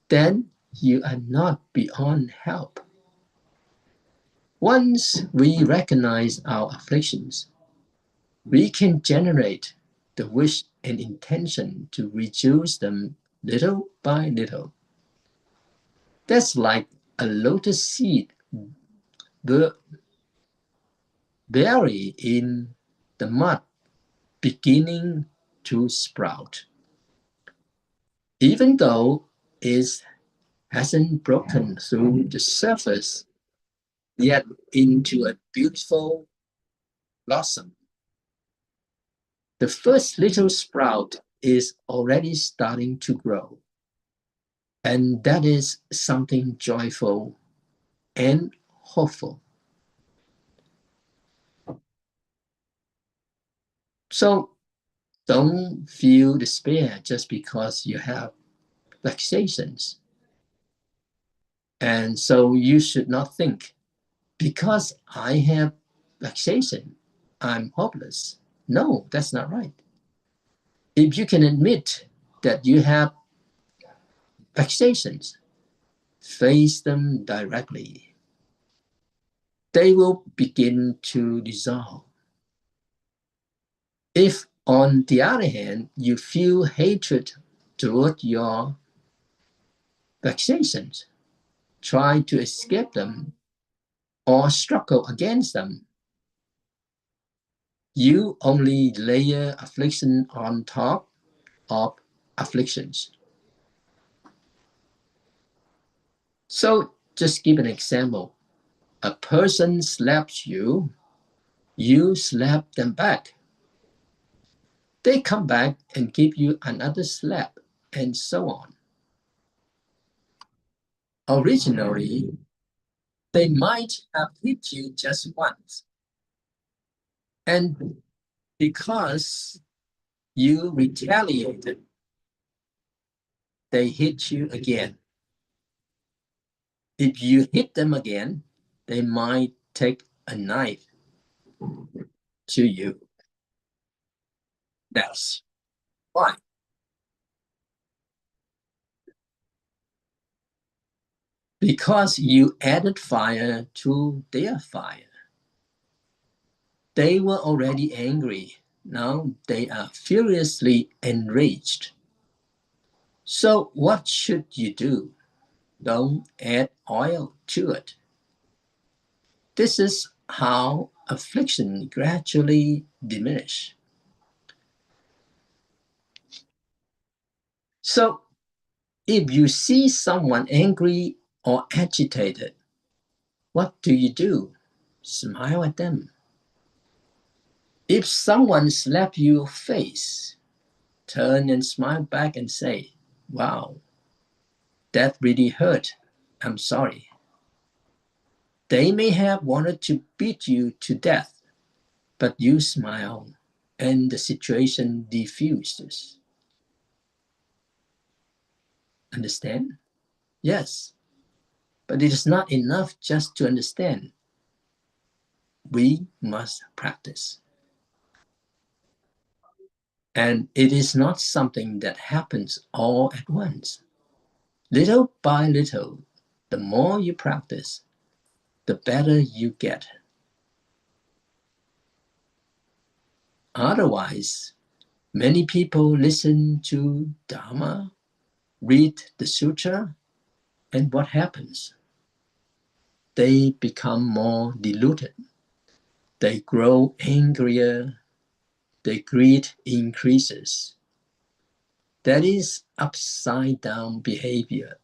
then you are not beyond help. Once we recognize our afflictions, we can generate the wish and intention to reduce them little by little. That's like a lotus seed buried in the mud beginning to sprout. Even though it hasn't broken through the surface yet into a beautiful blossom, the first little sprout is already starting to grow. And that is something joyful and hopeful. So don't feel despair just because you have vexations. And so you should not think, because I have vexation, I'm hopeless. No, that's not right. If you can admit that you have vexations, face them directly. They will begin to dissolve. If, on the other hand, you feel hatred toward your vexations, try to escape them, or struggle against them, you only layer affliction on top of afflictions. So just give an example. A person slaps you, you slap them back. They come back and give you another slap, and so on. Originally, they might have hit you just once. And because you retaliated, they hit you again. If you hit them again, they might take a knife to you. That's why. Because you added fire to their fire. They were already angry. Now they are furiously enraged. So what should you do? Don't add oil to it. This is how affliction gradually diminish. So if you see someone angry or agitated, what do? Smile at them. If someone slaps your face, turn and smile back and say, wow, that really hurt. I'm sorry. They may have wanted to beat you to death, but you smile and the situation diffuses. Understand? Yes. But it is not enough just to understand. We must practice. And it is not something that happens all at once. Little by little, the more you practice, the better you get. Otherwise, many people listen to Dharma, read the Sutra, and what happens? They become more deluded. They grow angrier. Their greed increases. That is upside down behavior.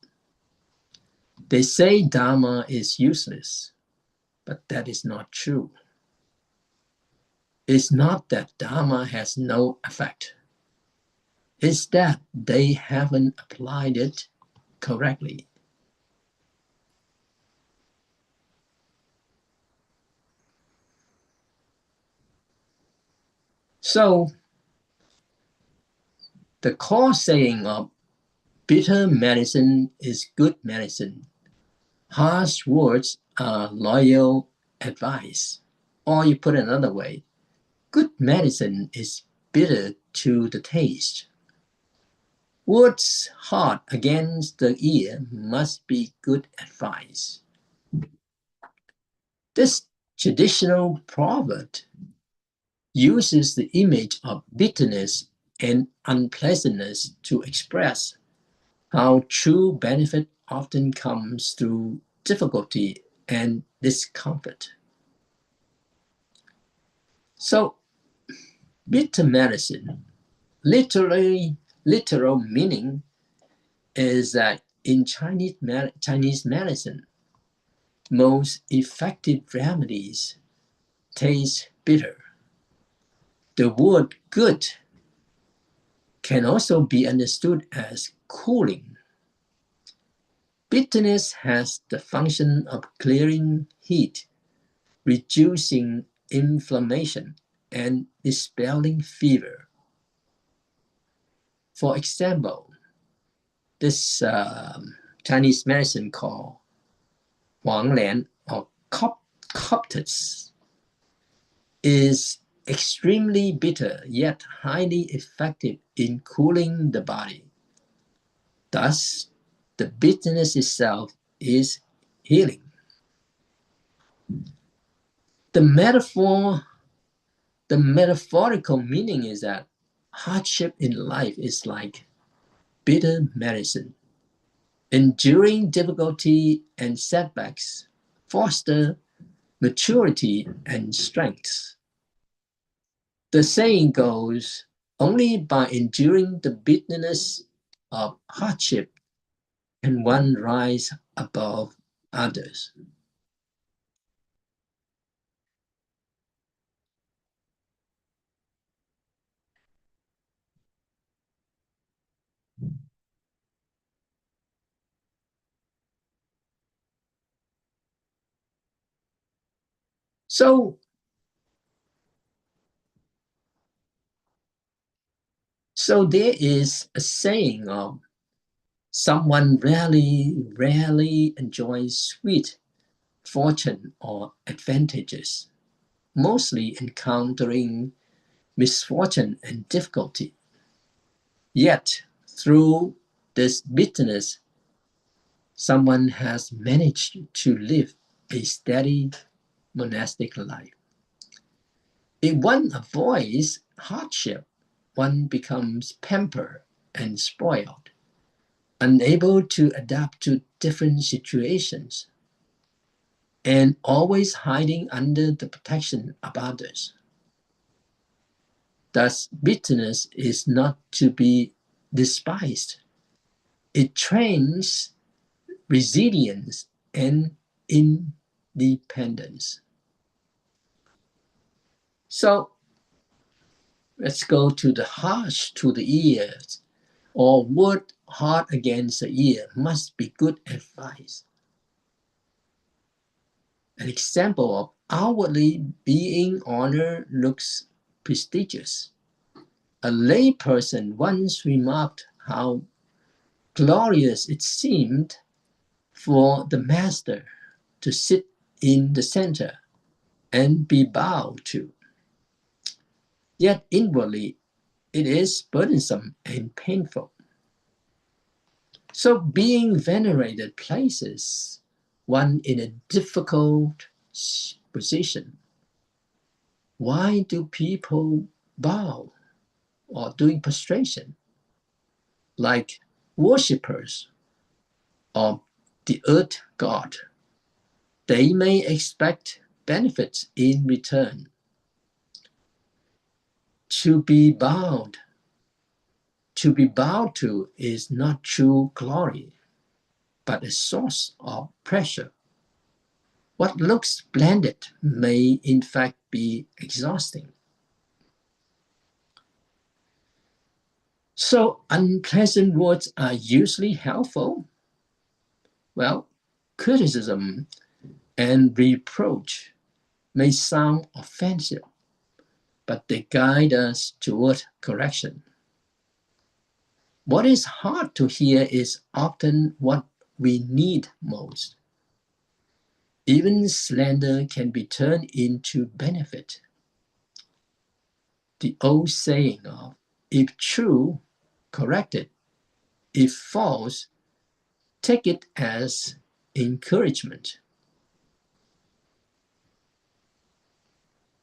They say Dharma is useless, but that is not true. It's not that Dharma has no effect. It's that they haven't applied it correctly. So, the core saying of bitter medicine is good medicine. Harsh words are loyal advice. Or you put it another way, good medicine is bitter to the taste. Words hard against the ear must be good advice. This traditional proverb uses the image of bitterness and unpleasantness to express how true benefit often comes through difficulty and discomfort. So, bitter medicine, literal meaning is that in Chinese medicine, most effective remedies taste bitter. The word good can also be understood as cooling. Bitterness has the function of clearing heat, reducing inflammation, and dispelling fever. For example, this Chinese medicine called Huanglan or Coptis is extremely bitter yet highly effective in cooling the body. Thus, the bitterness itself is healing. The metaphorical meaning is that hardship in life is like bitter medicine. Enduring difficulty and setbacks foster maturity and strength. The saying goes, only by enduring the bitterness of hardship can one rise above others. So there is a saying of someone rarely enjoys sweet fortune or advantages, mostly encountering misfortune and difficulty. Yet, through this bitterness, someone has managed to live a steady monastic life. If one avoids hardship, one becomes pampered and spoiled, unable to adapt to different situations, and always hiding under the protection of others. Thus, bitterness is not to be despised. It trains resilience and independence. So let's go to the harsh to the ears, or word hard against the ear must be good advice. An example of outwardly being honored looks prestigious. A lay person once remarked how glorious it seemed for the master to sit in the center and be bowed to. Yet inwardly, it is burdensome and painful. So being venerated places one in a difficult position. Why do people bow or doing prostration? Like worshippers of the earth god, they may expect benefits in return. To be bowed to is not true glory, but a source of pressure. What looks splendid may in fact be exhausting. So unpleasant words are usually helpful. Well, criticism and reproach may sound offensive, but they guide us toward correction. What is hard to hear is often what we need most. Even slander can be turned into benefit. The old saying of, if true, correct it. If false, take it as encouragement.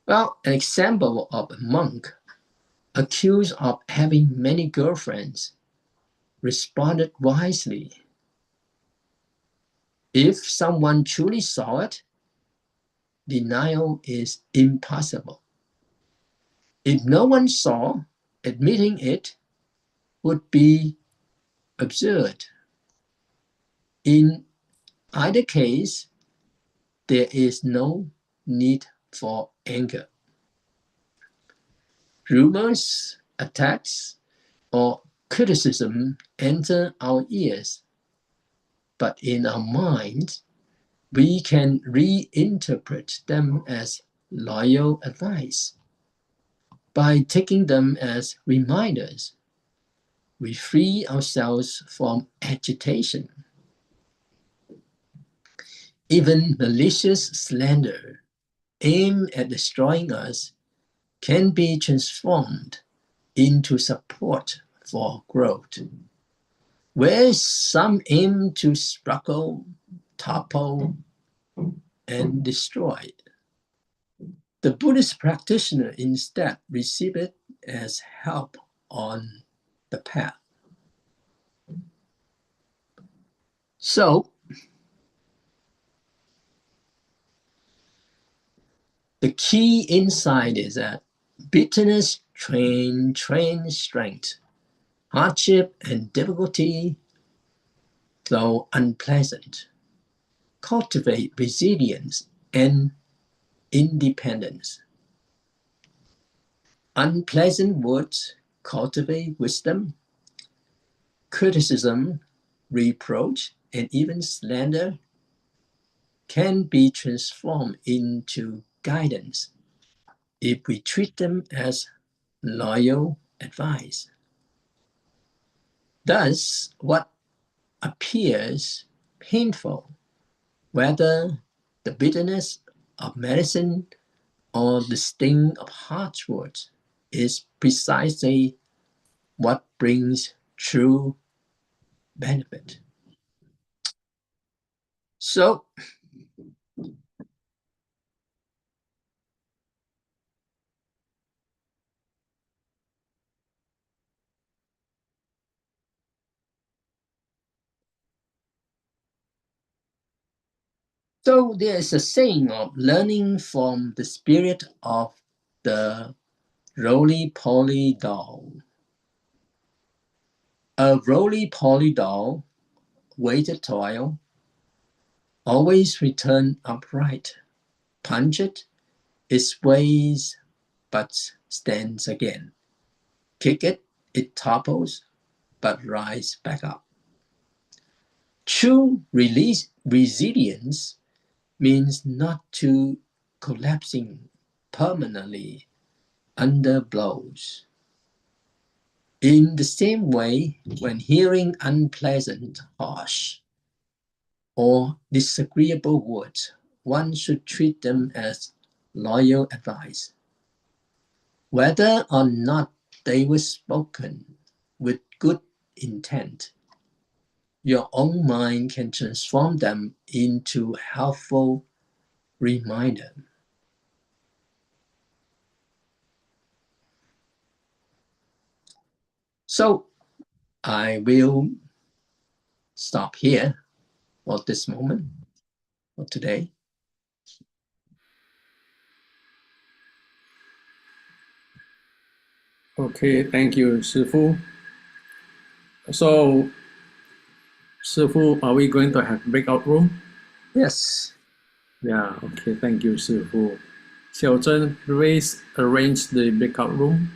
Well, an example of a monk accused of having many girlfriends responded wisely. If someone truly saw it, denial is impossible. If no one saw, admitting it would be absurd. In either case, there is no need for anger. Rumors, attacks, or criticism enter our ears, but in our minds, we can reinterpret them as loyal advice. By taking them as reminders, we free ourselves from agitation. Even malicious slander aimed at destroying us can be transformed into support for growth. Where some aim to struggle, topple, and destroy, the Buddhist practitioner instead receive it as help on the path. So, the key insight is that bitterness trains strength. Hardship and difficulty, though unpleasant, cultivate resilience and independence. Unpleasant words cultivate wisdom. Criticism, reproach, and even slander can be transformed into guidance if we treat them as loyal advice. Thus, what appears painful, whether the bitterness of medicine or the sting of harsh words, is precisely what brings true benefit. So, there is a saying of learning from the spirit of the roly-poly doll. A roly-poly doll, weighted toil, always return upright. Punch it sways but stands again. Kick it, it topples but rise back up. True resilience means not to collapsing permanently under blows. In the same way, when hearing unpleasant, harsh, or disagreeable words, one should treat them as loyal advice. Whether or not they were spoken with good intent, your own mind can transform them into helpful reminder. So I will stop here for this moment, for today. Okay, thank you, Shifu. So, Shifu, are we going to have breakout room? Yes. Yeah, okay, thank you, Shifu. Xiaozhen, please arrange the breakout room.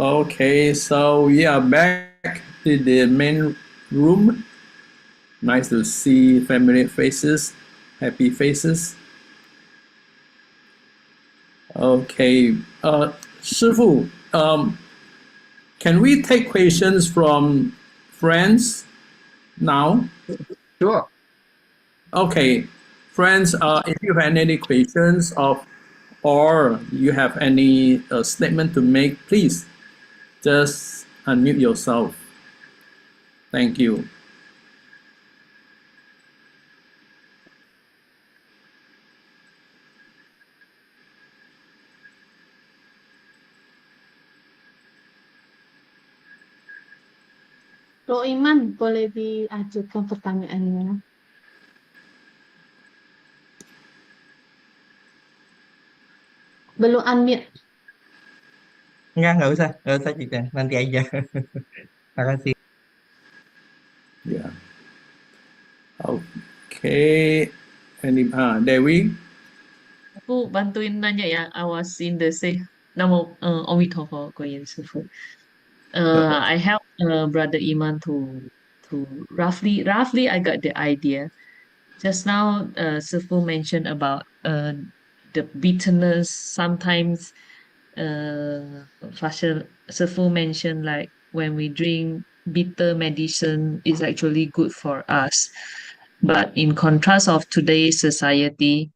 Okay, so yeah, back to the main room. Nice to see familiar faces, happy faces. Okay, 师傅, can we take questions from friends now? Sure. Okay, friends, if you have any questions or you have any statement to make, please just unmute yourself. Thank you. Bro Iman, boleh diajukan pertanyaannya? Belum unmute. Nggak usah juga, nanti aja. Makasih. Yeah. Okay. Dewi. Aku bantuin nanya ya, I was in the same. Namo Omitoho Koyen Sufu. I help brother Iman to roughly I got the idea. Just now, Sifu mentioned about the bitterness. Sometimes, Sifu mentioned like when we drink bitter medicine is actually good for us. But in contrast of today's society,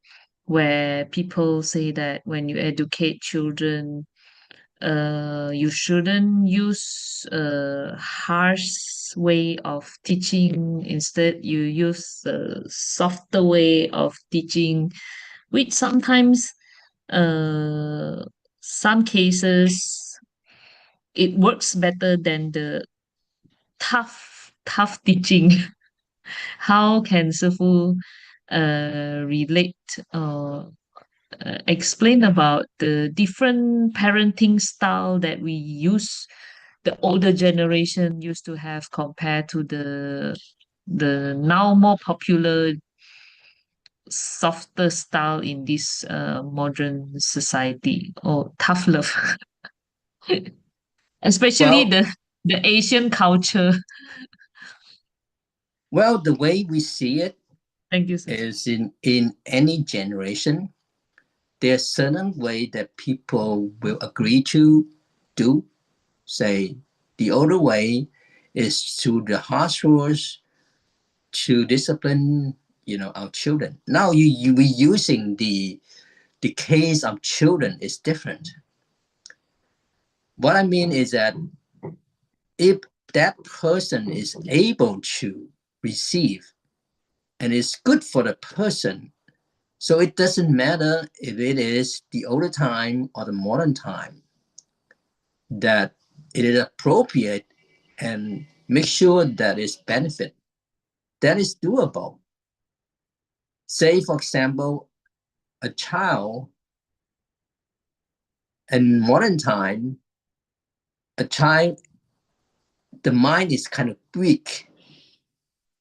where people say that when you educate children, you shouldn't use a harsh way of teaching. Instead, you use a softer way of teaching, which sometimes, some cases, it works better than the tough teaching. How can Sifu relate or explain about the different parenting style that we use, the older generation used to have compared to the now more popular softer style in this modern society or tough love, especially Well, the Asian culture. well, the way we see it Thank you, sir. is in any generation, there's certain way that people will agree to do. Say, the older way is to the harsh rules to discipline, our children. Now we using the case of children is different. What I mean is that if that person is able to receive and it's good for the person, so it doesn't matter if it is the older time or the modern time, that it is appropriate and make sure that it's benefit, that is doable. Say, for example, a child in modern time, a child, the mind is kind of weak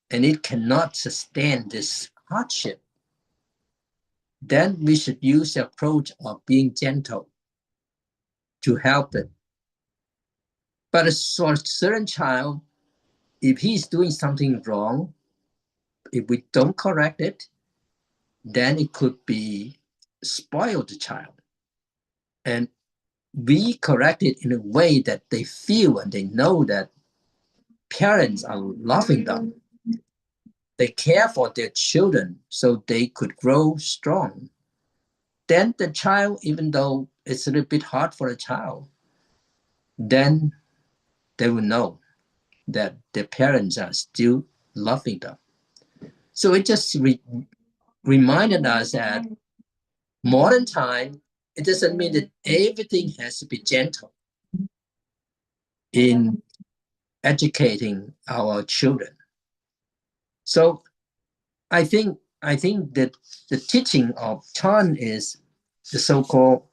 and it cannot sustain this hardship. Then we should use the approach of being gentle to help it. But for a certain child, if he's doing something wrong, if we don't correct it, then it could be spoil the child. And we correct it in a way that they feel and they know that parents are loving them. They care for their children so they could grow strong. Then the child, even though it's a little bit hard for a child, then they will know that their parents are still loving them. So it just reminded us that modern time, it doesn't mean that everything has to be gentle in educating our children. So I think that the teaching of Chan is the so-called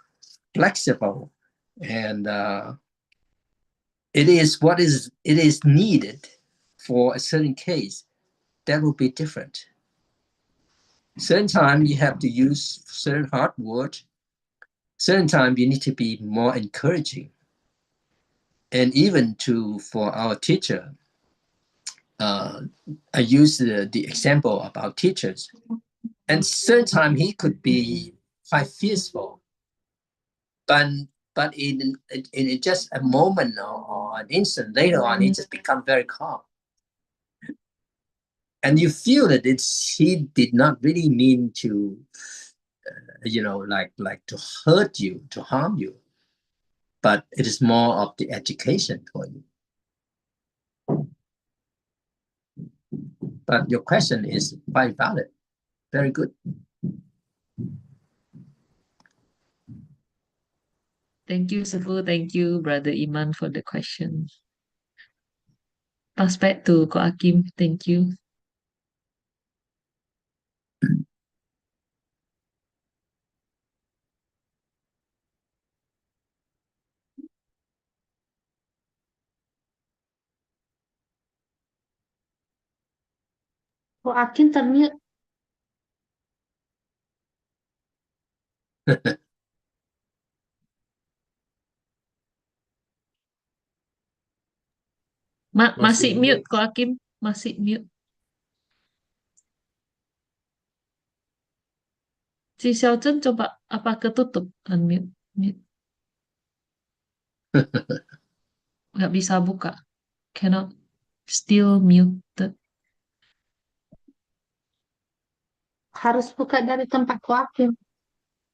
flexible, and it is needed for a certain case. That will be different. Certain time you have to use certain hard words. Certain time you need to be more encouraging. And even for our teacher, I use the example of our teachers. And certain time he could be quite fearful, but in just a moment or an instant later on, he just become very calm. And you feel that he did not really mean to, like to hurt you, to harm you, but it is more of the education for you. But your question is quite valid. Very good. Thank you, Sifu. Thank you, Brother Iman, for the question. Pass back to Ko Akim. Thank you. Ko Akin termute. Masih mute, Ko Akim. Masih mute. Si Xiaozhen coba apa ketutup? Unmute. Mute. Nggak bisa buka. Cannot. Still muted. Harus buka dari tempat Ko Akin.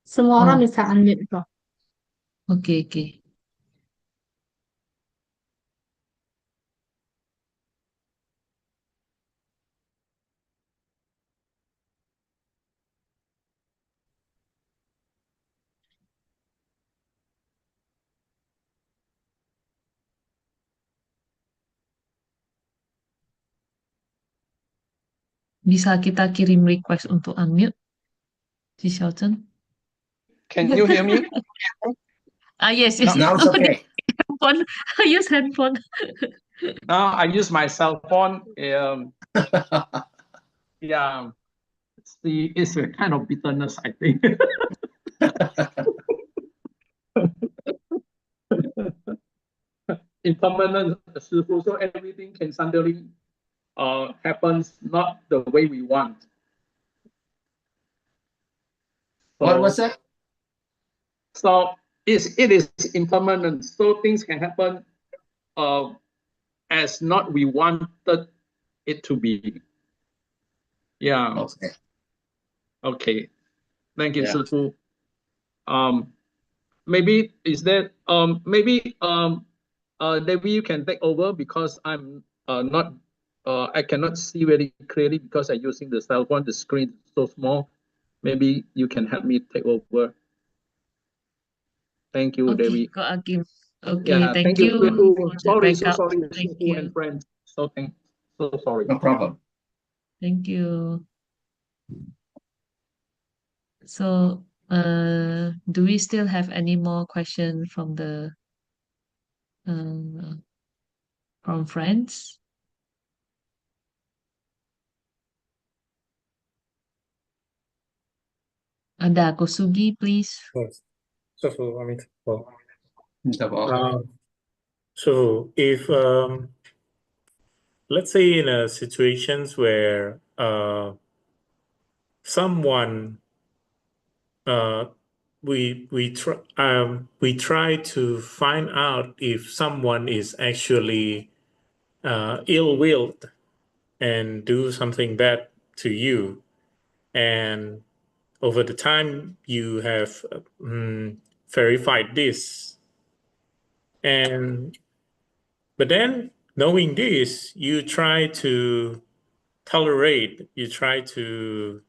Semua orang bisa unmute kok. Oke. Bisa kita kirim request untuk unmute si Xiaozhen? Can you hear me? Yes. Now it's okay. Handphone. I use handphone. Now I use my cell phone. Yeah, it's a kind of bitterness, I think. Impermanent, Shifu, so everything can suddenly happens not the way we want. What was that? So it is impermanent. So things can happen as not we wanted it to be. Yeah. Okay. Thank you, Yeah. Shifu. Maybe is that Debbie, you can take over because I'm not I cannot see very clearly because I'm using the cell phone. The screen is so small. Maybe you can help me take over. Thank you, Okay, Debbie. Ko Akim. Okay, Yeah, thank you Shifu. for the Sorry, so backup. sorry, Thank Shifu you. and friends. So sorry. No problem. Thank you. So, do we still have any more questions from from friends? Ada Kosugi, please. Yes. So, Uh, so if let's say in a situations where someone we try to find out if someone is actually ill-willed and do something bad to you, and over the time you have verified this, but then knowing this, you try to tolerate, you try to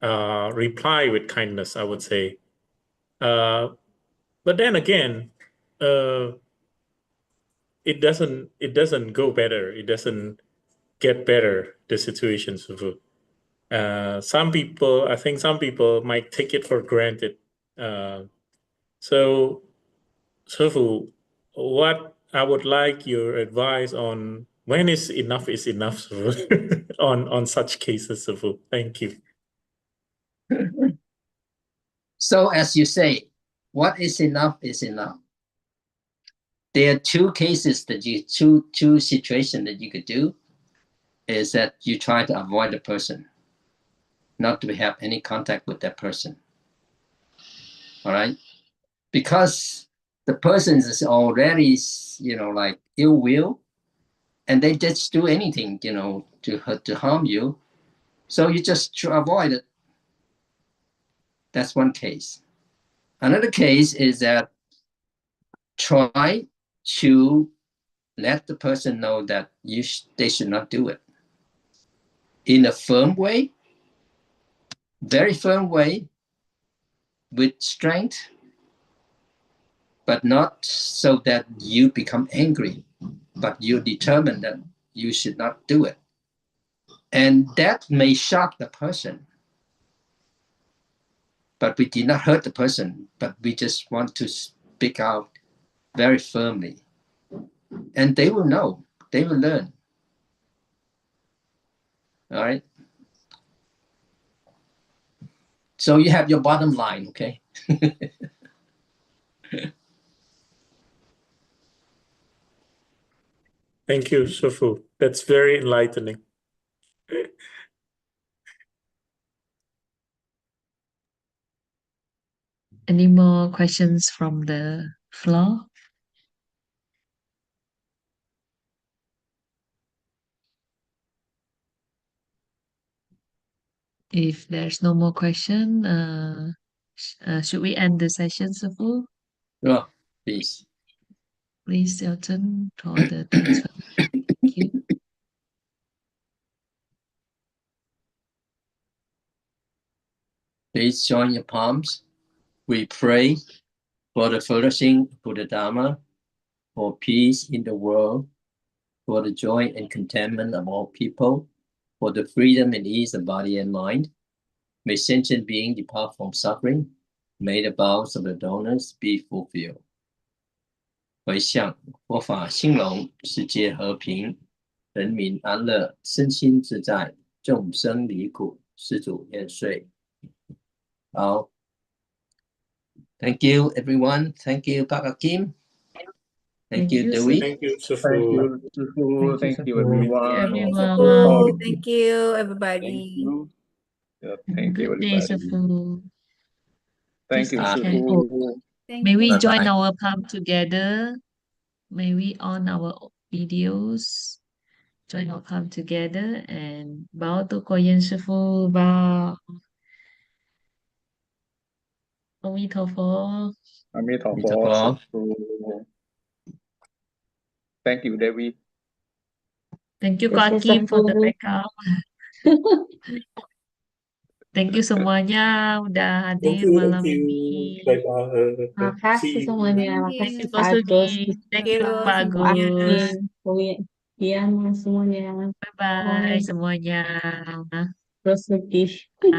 reply with kindness, I would say. But then again, it doesn't go better. It doesn't get better, the situation, Sufu. I think some people might take it for granted. So, Sufu, what I would like your advice on when is enough, Sufu, on such cases, Sufu. Thank you. So as you say, what is enough is enough. there are two cases that two situations that you could do is that you try to avoid the person, not to have any contact with that person. All right, because the person is already, like ill will, and they just do anything, to harm you. So you just avoid it. That's one case. Another case is that try to let the person know that they should not do it in a firm way, very firm way, with strength, but not so that you become angry, but you determine that you should not do it. And that may shock the person, but we did not hurt the person, but we just want to speak out very firmly. And they will know, they will learn. All right. So you have your bottom line, okay? Thank you, Shifu. That's very enlightening. Any more questions from the floor? If there's no more question, should we end the session, Shifu? Oh, please. Please, your turn for the transfer. Thank you. Please join your palms. We pray for the flourishing of the Dharma, for peace in the world, for the joy and contentment of all people, for the freedom and ease of body and mind. May sentient beings depart from suffering. May the vows of the donors be fulfilled. 回向佛法兴隆，世界和平，人民安乐，身心自在，众生离苦，施主愿遂。好。Thank you, everyone. Thank you, Pak Kim. Thank you, Dewey. Thank you, Thank Shifu. you, Shifu. Thank you, Thank you, everyone. everyone. Thank you, Thank everybody. you. Yeah, thank you, Good day, everybody. Shifu. Thank you, Just Bye. Shifu. Thank May we you. join Bye-bye. our palm together? May we on our videos join our palm together and bow to Koyan Shifu, bow. Amitofo. Amitabha, Shifu. Thank you, Devi. Thank you, This Kak is Kim, for the Shifu. backup. Thank you semuanya udah Thank hadir you, malam thank you. ini. Bye-bye. Makasih See you. semuanya. Thank Makasih Thank you, you. Kak Pak Agus, Sugi. Thank you, Thank you Pak Pak semuanya. Agus. Akin, Ian, semuanya. Bye-bye Bye. semuanya. Terus lebih.